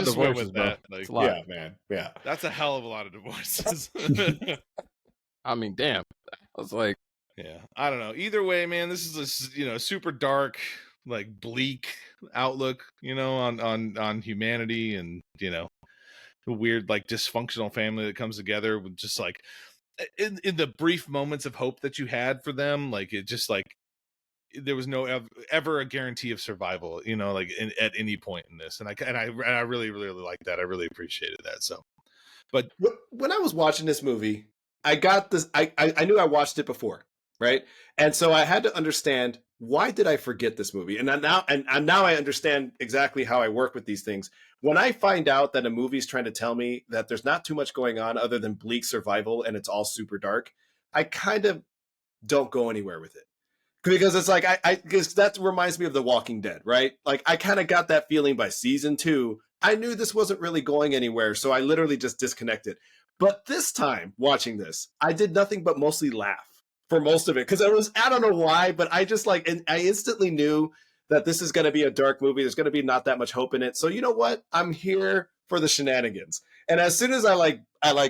just went with that. Like, yeah, man. Yeah. That's a hell of a lot of divorces. I mean, damn. I was like, yeah, I don't know. Either way, man, this is a super dark, like bleak outlook, on humanity, and a weird, like, dysfunctional family that comes together with just like in the brief moments of hope that you had for them, like it just like there was no ever a guarantee of survival, like at any point in this, and I really really like that. I really appreciated that. So, but when I was watching this movie, I got this. I knew I watched it before, right? And so I had to understand, why did I forget this movie? And now I understand exactly how I work with these things. When I find out that a movie's trying to tell me that there's not too much going on other than bleak survival and it's all super dark, I kind of don't go anywhere with it. Because it's like, because that reminds me of The Walking Dead, right? Like, I kind of got that feeling by season 2. I knew this wasn't really going anywhere, so I literally just disconnected. But this time, watching this, I did nothing but mostly laugh for most of it. Because I don't know why, but I just like, and I instantly knew that this is going to be a dark movie. There's going to be not that much hope in it. So you know what? I'm here for the shenanigans. And as soon as I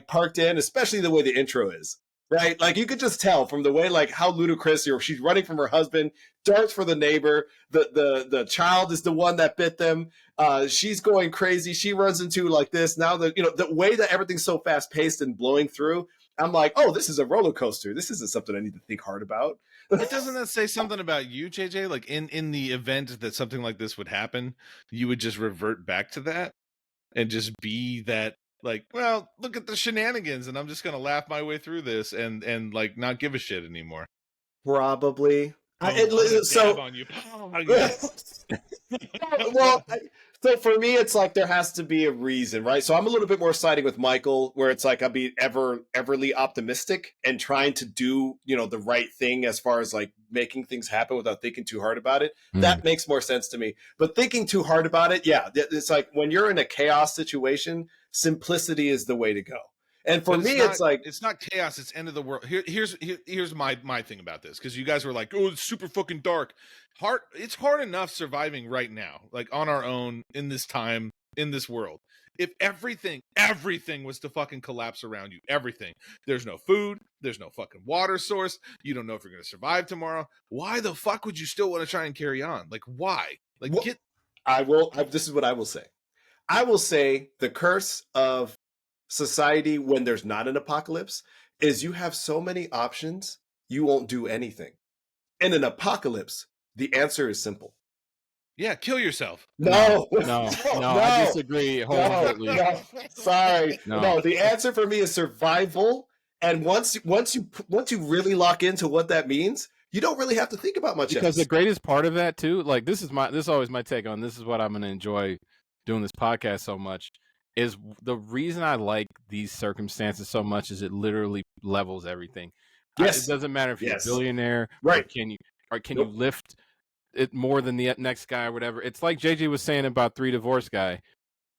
parked in, especially the way the intro is, right? Like, you could just tell from the way, like, how ludicrous she's running from her husband, darts for the neighbor. The child is the one that bit them. She's going crazy. She runs into like this. Now the way that everything's so fast paced and blowing through, I'm like, oh, this is a roller coaster. This isn't something I need to think hard about. It doesn't that say something about you, JJ? Like, in the event that something like this would happen, you would just revert back to that and just be that, like, well, look at the shenanigans, and I'm just gonna laugh my way through this and like not give a shit anymore. Probably. So for me, it's like there has to be a reason, right? So I'm a little bit more siding with Michael, where it's like I'll be everly optimistic and trying to do, the right thing as far as like making things happen without thinking too hard about it. That makes more sense to me. But thinking too hard about it, yeah, it's like when you're in a chaos situation, simplicity is the way to go. And for me, it's like, it's not chaos, it's end of the world. Here's my thing about this, because you guys were like, oh, it's super fucking dark. It's hard enough surviving right now, like on our own in this time, in this world. If everything was to fucking collapse around you, everything. There's no food, there's no fucking water source, you don't know if you're gonna survive tomorrow. Why the fuck would you still want to try and carry on? Like, why? Like, this is what I will say. I will say the curse of society when there's not an apocalypse is you have so many options, you won't do anything. In an apocalypse, the answer is simple. Yeah, kill yourself. No, I disagree wholeheartedly. No, sorry. No, the answer for me is survival. And once you really lock into what that means, you don't really have to think about much else. Because the greatest part of that too, like this is always my take on this, is what I'm going to enjoy doing this podcast so much, is the reason I like these circumstances so much is it literally levels everything. Yes. It doesn't matter if you're a billionaire, right? Or can you lift it more than the next guy or whatever. It's like JJ was saying about 3 Divorce Guy.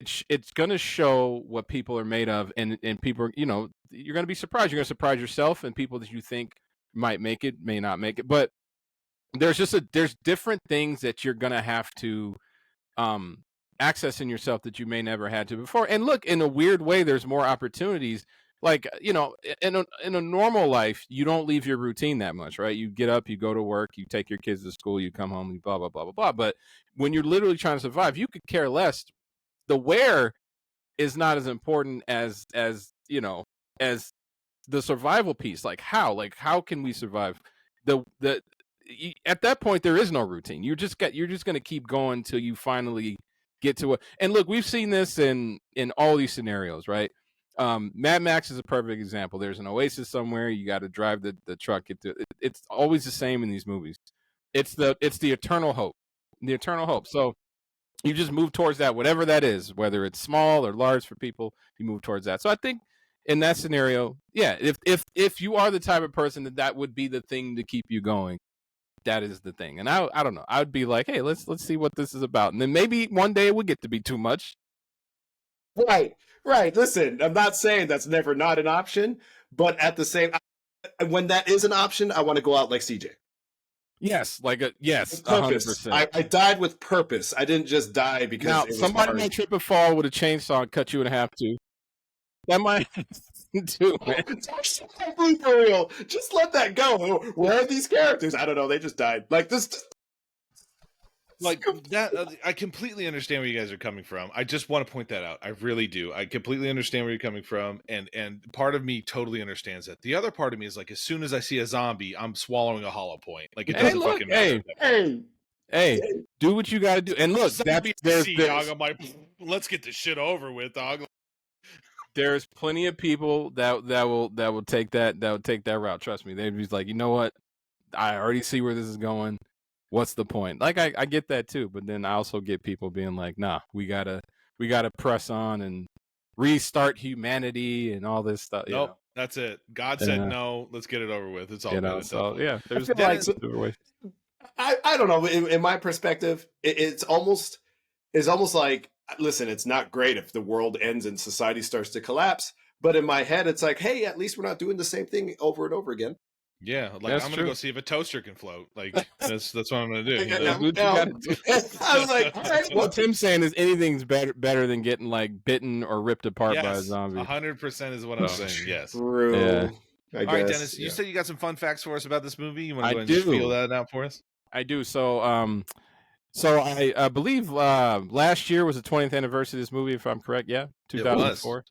It's going to show what people are made of, and people, you're going to be surprised. You're going to surprise yourself, and people that you think might make it may not make it. But there's different things that you're going to have to access in yourself that you may never had to before. And look, in a weird way, there's more opportunities. Like, in a normal life, you don't leave your routine that much, right? You get up, you go to work, you take your kids to school, you come home, you blah, blah, blah, blah, blah. But when you're literally trying to survive, you could care less. The where is not as important as the survival piece. Like how can we survive? At that point there is no routine. You're just going to keep going till you finally get to it. And look, we've seen this in all these scenarios, right? Mad Max is a perfect example. There's an oasis somewhere. You got to drive the truck. It's always the same in these movies. It's the eternal hope. The eternal hope. So you just move towards that, whatever that is, whether it's small or large for people, you move towards that. So I think in that scenario, yeah, if you are the type of person that would be the thing to keep you going, that is the thing. And I don't know. I would be like, hey, let's see what this is about. And then maybe one day it would get to be too much. Right. Listen, I'm not saying that's never not an option, but at the same, when that is an option, I want to go out like CJ. Yes, yes, purpose. 100%. I died with purpose. I didn't just die because now it was somebody hard. might trip and fall with a chainsaw and cut you in half too. That might do it. For real. Just let that go. Where are these characters? I don't know. They just died. Like this. Like that, I completely understand where you guys are coming from. I just want to point that out. I really do. I completely understand where you're coming from, and part of me totally understands that. The other part of me is like, as soon as I see a zombie, I'm swallowing a hollow point. Like it doesn't fucking matter. Hey, do what you got to do. And look, there's I'm like, let's get this shit over with, dog. There's plenty of people that will take that route. Trust me, they'd be like, you know what? I already see where this is going. What's the point? Like I get that too, but then I also get people being like, nah, we gotta press on and restart humanity and all this stuff. Nope, that's it. God said no. Let's get it over with. It's all good. So yeah, there's I don't know. In my perspective, it's almost like, listen, it's not great if the world ends and society starts to collapse. But in my head, it's like, hey, at least we're not doing the same thing over and over again. Yeah, like I'm gonna go see if a toaster can float. Like that's what I'm gonna do. I was like, what Tim's saying is anything's better than getting like bitten or ripped apart by a zombie. 100% is what I'm saying. Yes. True. Yeah. All right, Dennis. You said you got some fun facts for us about this movie. You want to go ahead and just feel that out for us? I do. So, I believe last year was the 20th anniversary of this movie, if I'm correct. Yeah, 2004.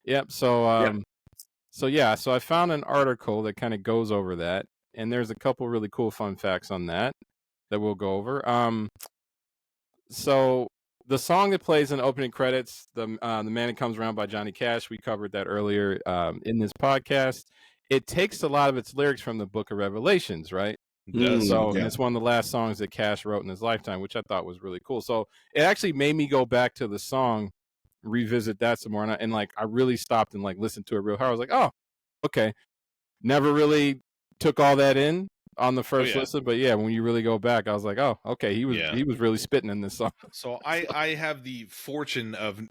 Yep. So I found an article that kind of goes over that, and there's a couple really cool fun facts on that we'll go over. So the song that plays in the opening credits, the Man That Comes Around by Johnny Cash, we covered that earlier in this podcast. It takes a lot of its lyrics from the Book of Revelations, right? And it's one of the last songs that Cash wrote in his lifetime, which I thought was really cool. So it actually made me go back to the song, revisit that some more, and I really stopped and like listened to it real hard. I was like, oh, okay. Never really took all that in on the first listen, but yeah, when you really go back, I was like, oh, okay, he was really spitting in this song. So I have the fortune of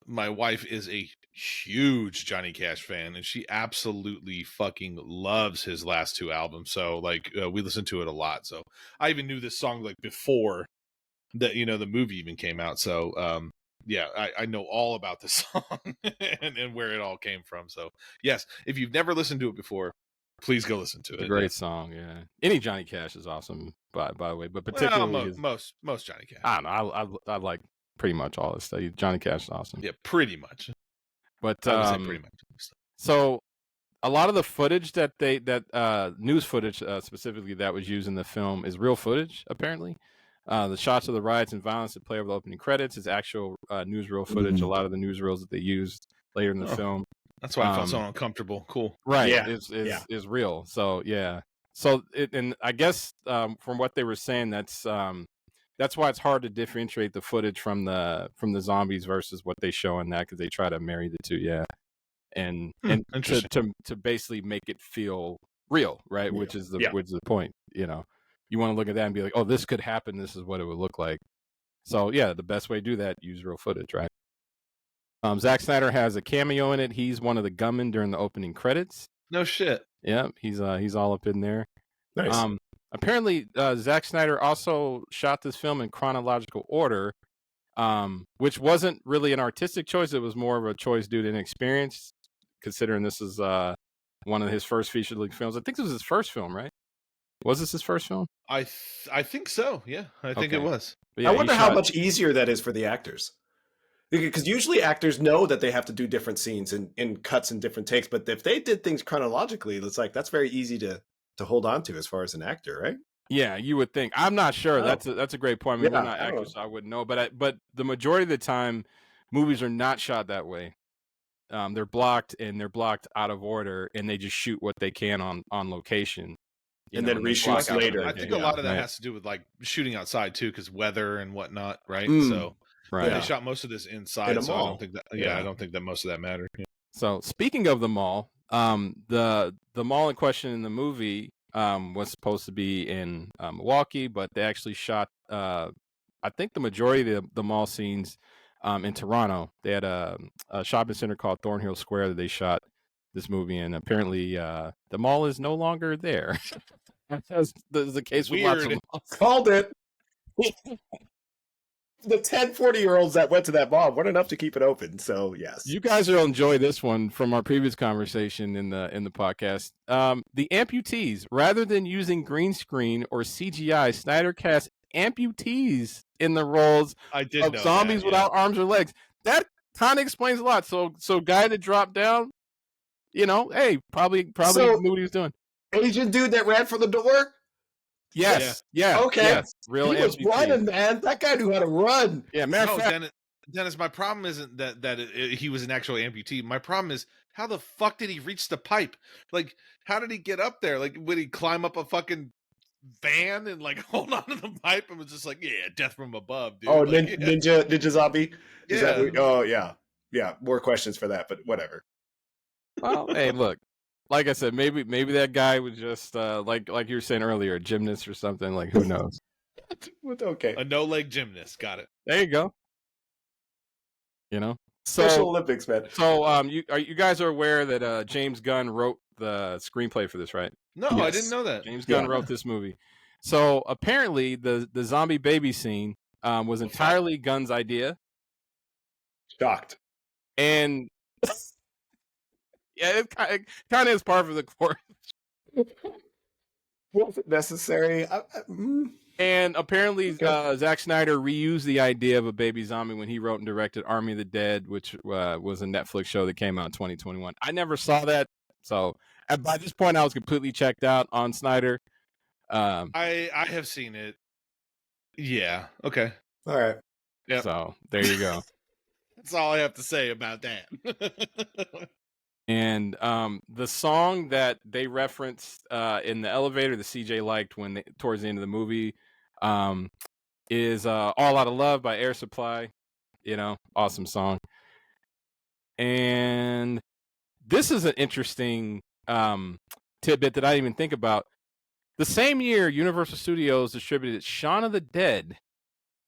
my wife is a huge Johnny Cash fan, and she absolutely fucking loves his last two albums. So like we listen to it a lot. So I even knew this song like before that the movie even came out. So yeah, I know all about the song and where it all came from. So yes, if you've never listened to it before, please go listen to it. It's a great song, yeah. Any Johnny Cash is awesome, by the way, but particularly most Johnny Cash. I don't know. I like pretty much all his stuff. Johnny Cash is awesome. Yeah, pretty much. But I would say pretty much. So a lot of the footage that news footage specifically that was used in the film is real footage, apparently. The shots of the riots and violence that play over the opening credits is actual newsreel footage. A lot of the newsreels that they used later in the film. That's why I felt so uncomfortable. Cool. Right. Yeah. Is real. So yeah. So and I guess from what they were saying, that's why it's hard to differentiate the footage from the zombies versus what they show in that, because they try to marry the two. Yeah. And to basically make it feel real, right? Yeah. Which is the point. You want to look at that and be like, oh, this could happen. This is what it would look like. So yeah, the best way to do that, use real footage, right? Zack Snyder has a cameo in it. He's one of the gunmen during the opening credits. No shit. Yeah, he's all up in there. Nice. Apparently, Zack Snyder also shot this film in chronological order, which wasn't really an artistic choice. It was more of a choice due to inexperience, considering this is one of his first feature-length films. I think this was his first film, right? Was this his first film? I think so. Yeah, I think it was. Yeah, I wonder how much easier that is for the actors. Because usually actors know that they have to do different scenes in cuts and different takes, but if they did things chronologically, it's like that's very easy to hold on to as far as an actor, right? Yeah, you would think. I'm not sure. Oh. That's a great point. I mean, we're Yeah, not I don't actors, so I wouldn't know. But the majority of the time, movies are not shot that way. They're blocked out of order, and they just shoot what they can on location. And then reshoots Like, later. I think a lot of that has to do with like shooting outside too, because weather and whatnot, right? So Right. they shot most of this inside, In a so I mall. don't think that. Yeah, I don't think that most of that mattered. Yeah. So speaking of the mall, the mall in question in the movie was supposed to be in Milwaukee, but they actually shot I think the majority of the mall scenes in Toronto. They had a shopping center called Thornhill Square that they shot this movie in. Apparently, the mall is no longer there. That's the case with lots of malls. Called it. The 40-year-olds that went to that mall weren't enough to keep it open. So yes, you guys will enjoy this one from our previous conversation in the podcast. The amputees, rather than using green screen or CGI, Snyder cast amputees in the roles of zombies without arms or legs. That kind of explains a lot. So guy that dropped down, hey, probably knew what he was doing. Asian dude that ran for the door. Yes. Yeah. Okay. Yes. Real he was running, man. That guy knew how to run. Yeah. Matter of fact, Dennis, my problem isn't that he was an actual amputee. My problem is how the fuck did he reach the pipe? Like, how did he get up there? Like, would he climb up a fucking van and like hold on to the pipe and was just like, yeah, death from above, dude. Oh, like, ninja zombie. Yeah. Yeah. More questions for that, but whatever. Well, hey, look. Like I said, maybe that guy was just like you were saying earlier, a gymnast or something. Like, who knows? Okay. A no-leg gymnast. Got it. There you go. Special Olympics, man. So, you guys are aware that James Gunn wrote the screenplay for this, right? No, yes. I didn't know that. James Gunn wrote this movie. So apparently, the zombie baby scene was entirely Gunn's idea. Shocked. And yeah, it kind of is par for the course. Was it necessary? And apparently, Zack Snyder reused the idea of a baby zombie when he wrote and directed Army of the Dead, which was a Netflix show that came out in 2021. I never saw that, so by this point, I was completely checked out on Snyder. I have seen it. Yeah. Okay. All right. Yeah. So there you go. That's all I have to say about that. And the song that they referenced in the elevator, the CJ liked towards the end of the movie, is "All Out of Love" by Air Supply. Awesome song. And this is an interesting tidbit that I didn't even think about. The same year, Universal Studios distributed Shaun of the Dead.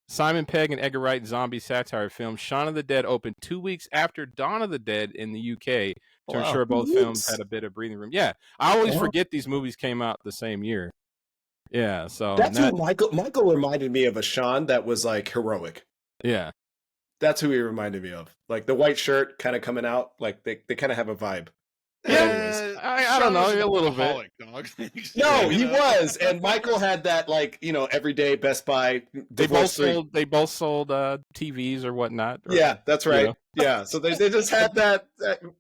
Simon Pegg and Edgar Wright zombie satire film Shaun of the Dead opened 2 weeks after Dawn of the Dead in the UK to ensure both films had a bit of breathing room. Yeah, I always forget these movies came out the same year. Yeah, so that's who Michael reminded me of, a Shaun that was like heroic. Yeah, that's who he reminded me of. Like the white shirt kind of coming out, like they kind of have a vibe. Yeah, I don't know, a little bit. Dog. No, he was, and Michael had that everyday Best Buy. They both sold TVs or whatnot. Yeah, that's right. Yeah, so they just had that.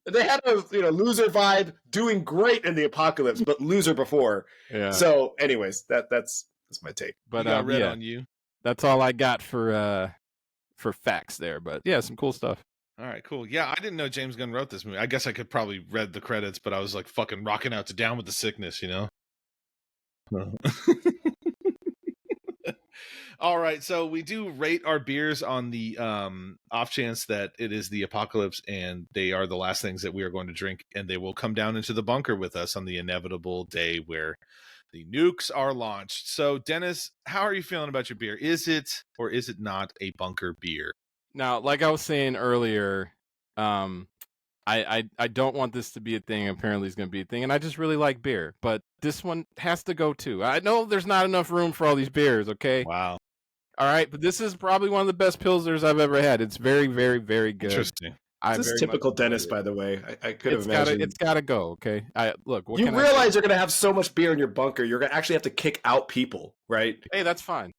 They had a loser vibe, doing great in the apocalypse, but loser before. Yeah. So, anyways, that's my take. But on you. That's all I got for facts there. But yeah, some cool stuff. All right, cool. Yeah, I didn't know James Gunn wrote this movie. I guess I could probably read the credits, but I was like fucking rocking out to Down with the Sickness, All right, so we do rate our beers on the off chance that it is the apocalypse and they are the last things that we are going to drink, and they will come down into the bunker with us on the inevitable day where the nukes are launched. So, Dennis, how are you feeling about your beer? Is it or is it not a bunker beer? Now, like I was saying earlier, I don't want this to be a thing. Apparently, it's going to be a thing, and I just really like beer. But this one has to go too. I know there's not enough room for all these beers. Okay. Wow. All right, but this is probably one of the best pilsners I've ever had. It's very, very, very good. Interesting. This is typical Dennis, by the way. I could have imagined. It's got to go. Okay. You realize you're going to have so much beer in your bunker, you're going to actually have to kick out people, right? Hey, that's fine.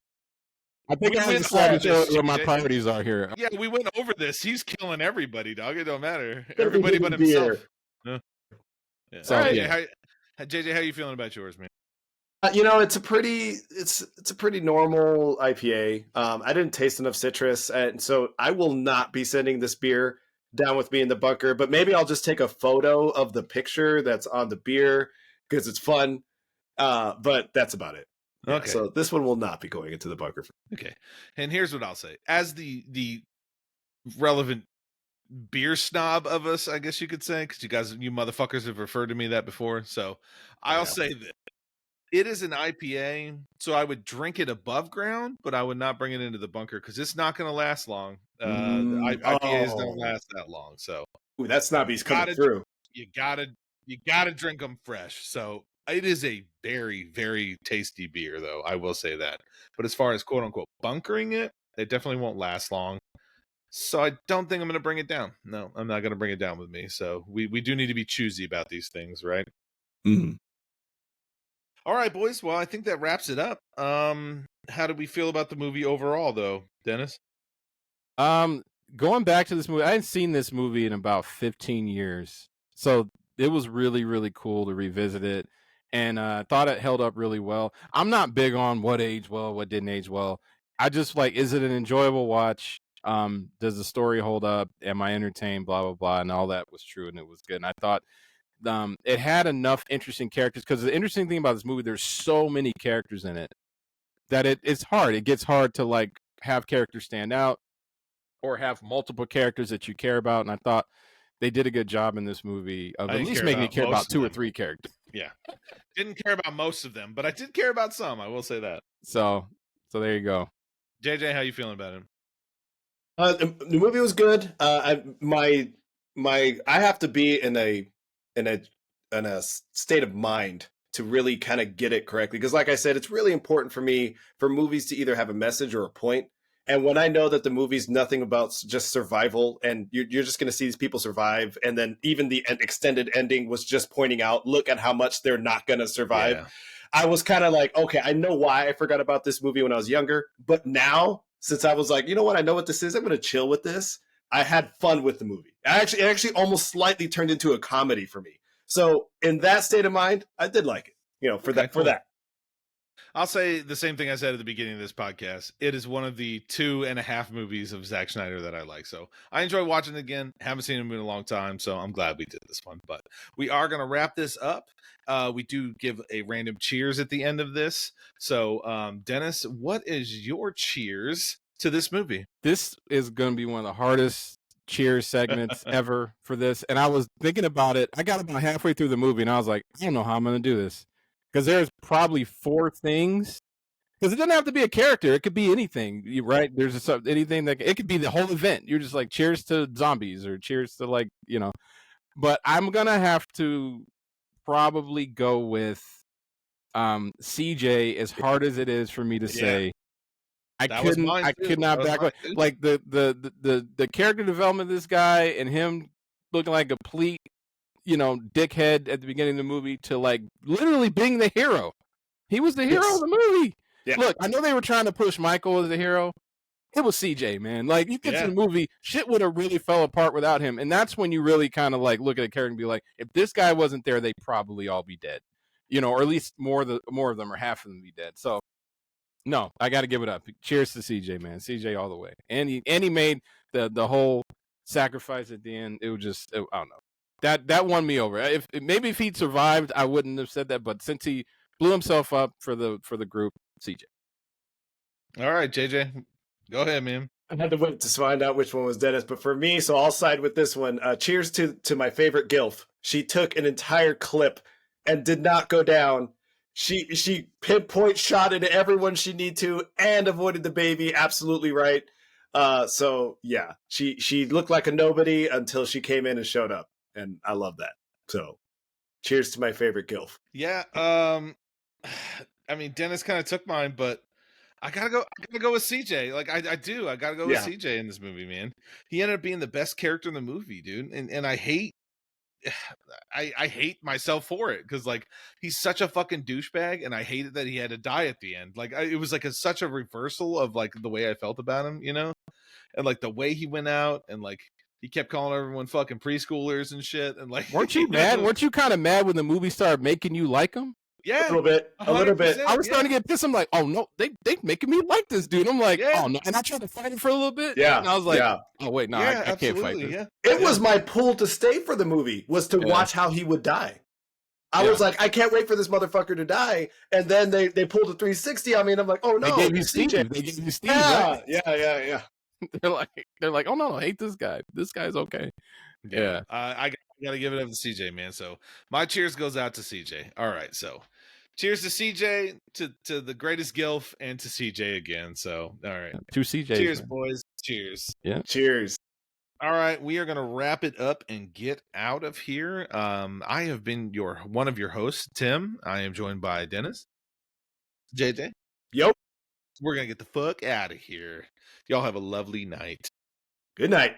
I think We I went decided over this, what my JJ. priorities are here. Yeah, we went over this. He's killing everybody, dog. It don't matter. Everything Everybody but himself. beer. Huh? Yeah. So, JJ, yeah. JJ, how you feeling about yours, man? It's a pretty normal IPA. I didn't taste enough citrus, and so I will not be sending this beer down with me in the bunker. But maybe I'll just take a photo of the picture that's on the beer because it's fun. But that's about it. Yeah, Okay. so this one will not be going into the bunker. Okay. And here's what I'll say. As the relevant beer snob of us, I guess you could say, because you motherfuckers have referred to me that before. So I'll say that it is an IPA, so I would drink it above ground, but I would not bring it into the bunker because it's not going to last long. IPAs don't last that long, so Ooh, that snobby's coming through. You gotta drink them fresh. So it is a very, very tasty beer, though. I will say that. But as far as quote unquote bunkering it definitely won't last long. So I don't think I'm going to bring it down. No, I'm not going to bring it down with me. So we do need to be choosy about these things, right? Mm-hmm. All right, boys. Well, I think that wraps it up. How do we feel about the movie overall, though, Dennis? Going back to this movie, I hadn't seen this movie in about 15 years. So it was really, really cool to revisit it. And I thought it held up really well. I'm not big on what aged well, what didn't age well. I just like, is it an enjoyable watch? Does the story hold up? Am I entertained? Blah, blah, blah. And all that was true and it was good. And I thought it had enough interesting characters because the interesting thing about this movie, there's so many characters in it that it's hard. It gets hard to like have characters stand out or have multiple characters that you care about. And I thought they did a good job in this movie of at least making me care about 2 or 3 characters. Yeah. Didn't care about most of them, but I did care about some. I will say that. So there you go. JJ, how you feeling about him? The movie was good. I have to be in a state of mind to really kind of get it correctly because, like I said, it's really important for me for movies to either have a message or a point. And when I know that the movie's nothing about just survival and you're just going to see these people survive, and then even the extended ending was just pointing out, look at how much they're not going to survive. Yeah. I was kind of like, okay, I know why I forgot about this movie when I was younger, but now since I was like, you know what, I know what this is, I'm going to chill with this. I had fun with the movie. It actually almost slightly turned into a comedy for me. So in that state of mind, I did like it. For that. I'll say the same thing I said at the beginning of this podcast. It is one of the 2.5 movies of Zack Snyder that I like. So I enjoy watching it again. Haven't seen him in a long time, so I'm glad we did this one. But we are going to wrap this up. We do give a random cheers at the end of this. So, Dennis, what is your cheers to this movie? This is going to be one of the hardest cheers segments ever for this. And I was thinking about it. I got about halfway through the movie, and I was like, I don't know how I'm going to do this. Because there's probably 4 things. Because it doesn't have to be a character. It could be anything, right? There's anything that it could be the whole event. You're just like, cheers to zombies or cheers to But I'm going to have to probably go with CJ, as hard as it is for me to say. I could not back away. Like the character development of this guy and him looking like a complete dickhead at the beginning of the movie to like literally being the hero. He was the hero of the movie. Yeah. Look, I know they were trying to push Michael as the hero. It was CJ, man. Like you get to the movie, shit would have really fell apart without him. And that's when you really kind of like look at a character and be like, if this guy wasn't there, they'd probably all be dead. Or at least more of them or half of them be dead. So no, I got to give it up. Cheers to CJ, man. CJ all the way. And he made the whole sacrifice at the end. It was just, I don't know. That won me over. If he'd survived, I wouldn't have said that. But since he blew himself up for the group, CJ. All right, JJ, go ahead, man. I had to wait to find out which one was Dennis, but for me, so I'll side with this one. Cheers to my favorite Gilf. She took an entire clip and did not go down. She pinpoint shot into everyone she needed to and avoided the baby. Absolutely right. So yeah, she looked like a nobody until she came in and showed up. And I love that. So cheers to my favorite Gilf. Yeah. I mean, Dennis kind of took mine, but I gotta go with CJ. Like I do. I gotta go with CJ in this movie, man. He ended up being the best character in the movie, dude. And I hate I hate myself for it because like he's such a fucking douchebag, and I hated that he had to die at the end. Like it was like such a reversal of like the way I felt about him, you know, and like the way he went out and like he kept calling everyone fucking preschoolers and shit, and like Weren't you mad? Weren't you kind of mad when the movie started making you like him? Yeah, a little bit. 100%, I was starting to get pissed. I'm like, oh no, they making me like this dude. I'm like, Yeah. oh no, and I tried to fight him for a little bit. Yeah, and I was like, yeah. oh wait, no, Yeah, I can't fight absolutely, this. yeah. It was my pull to stay for the movie, was to Yeah. watch how he would die. I was like, I can't wait for this motherfucker to die. And then they pulled a 360 on me, and I'm like, oh no, They gave you CJ. Steve. They gave you Steve. Yeah, Right? yeah. They're like, oh no, hate this guy. This guy's okay. Yeah. I gotta give it up to CJ, man. So my cheers goes out to CJ. All right, so cheers to CJ, to the greatest gilf, and to CJ again. So all right, 2 CJs. cheers, man. boys. Cheers. Yeah. Cheers. All right, we are gonna wrap it up and get out of here. I have been one of your hosts, Tim. I am joined by Dennis, JJ. Yep. We're gonna get the fuck out of here. Y'all have a lovely night. Good night.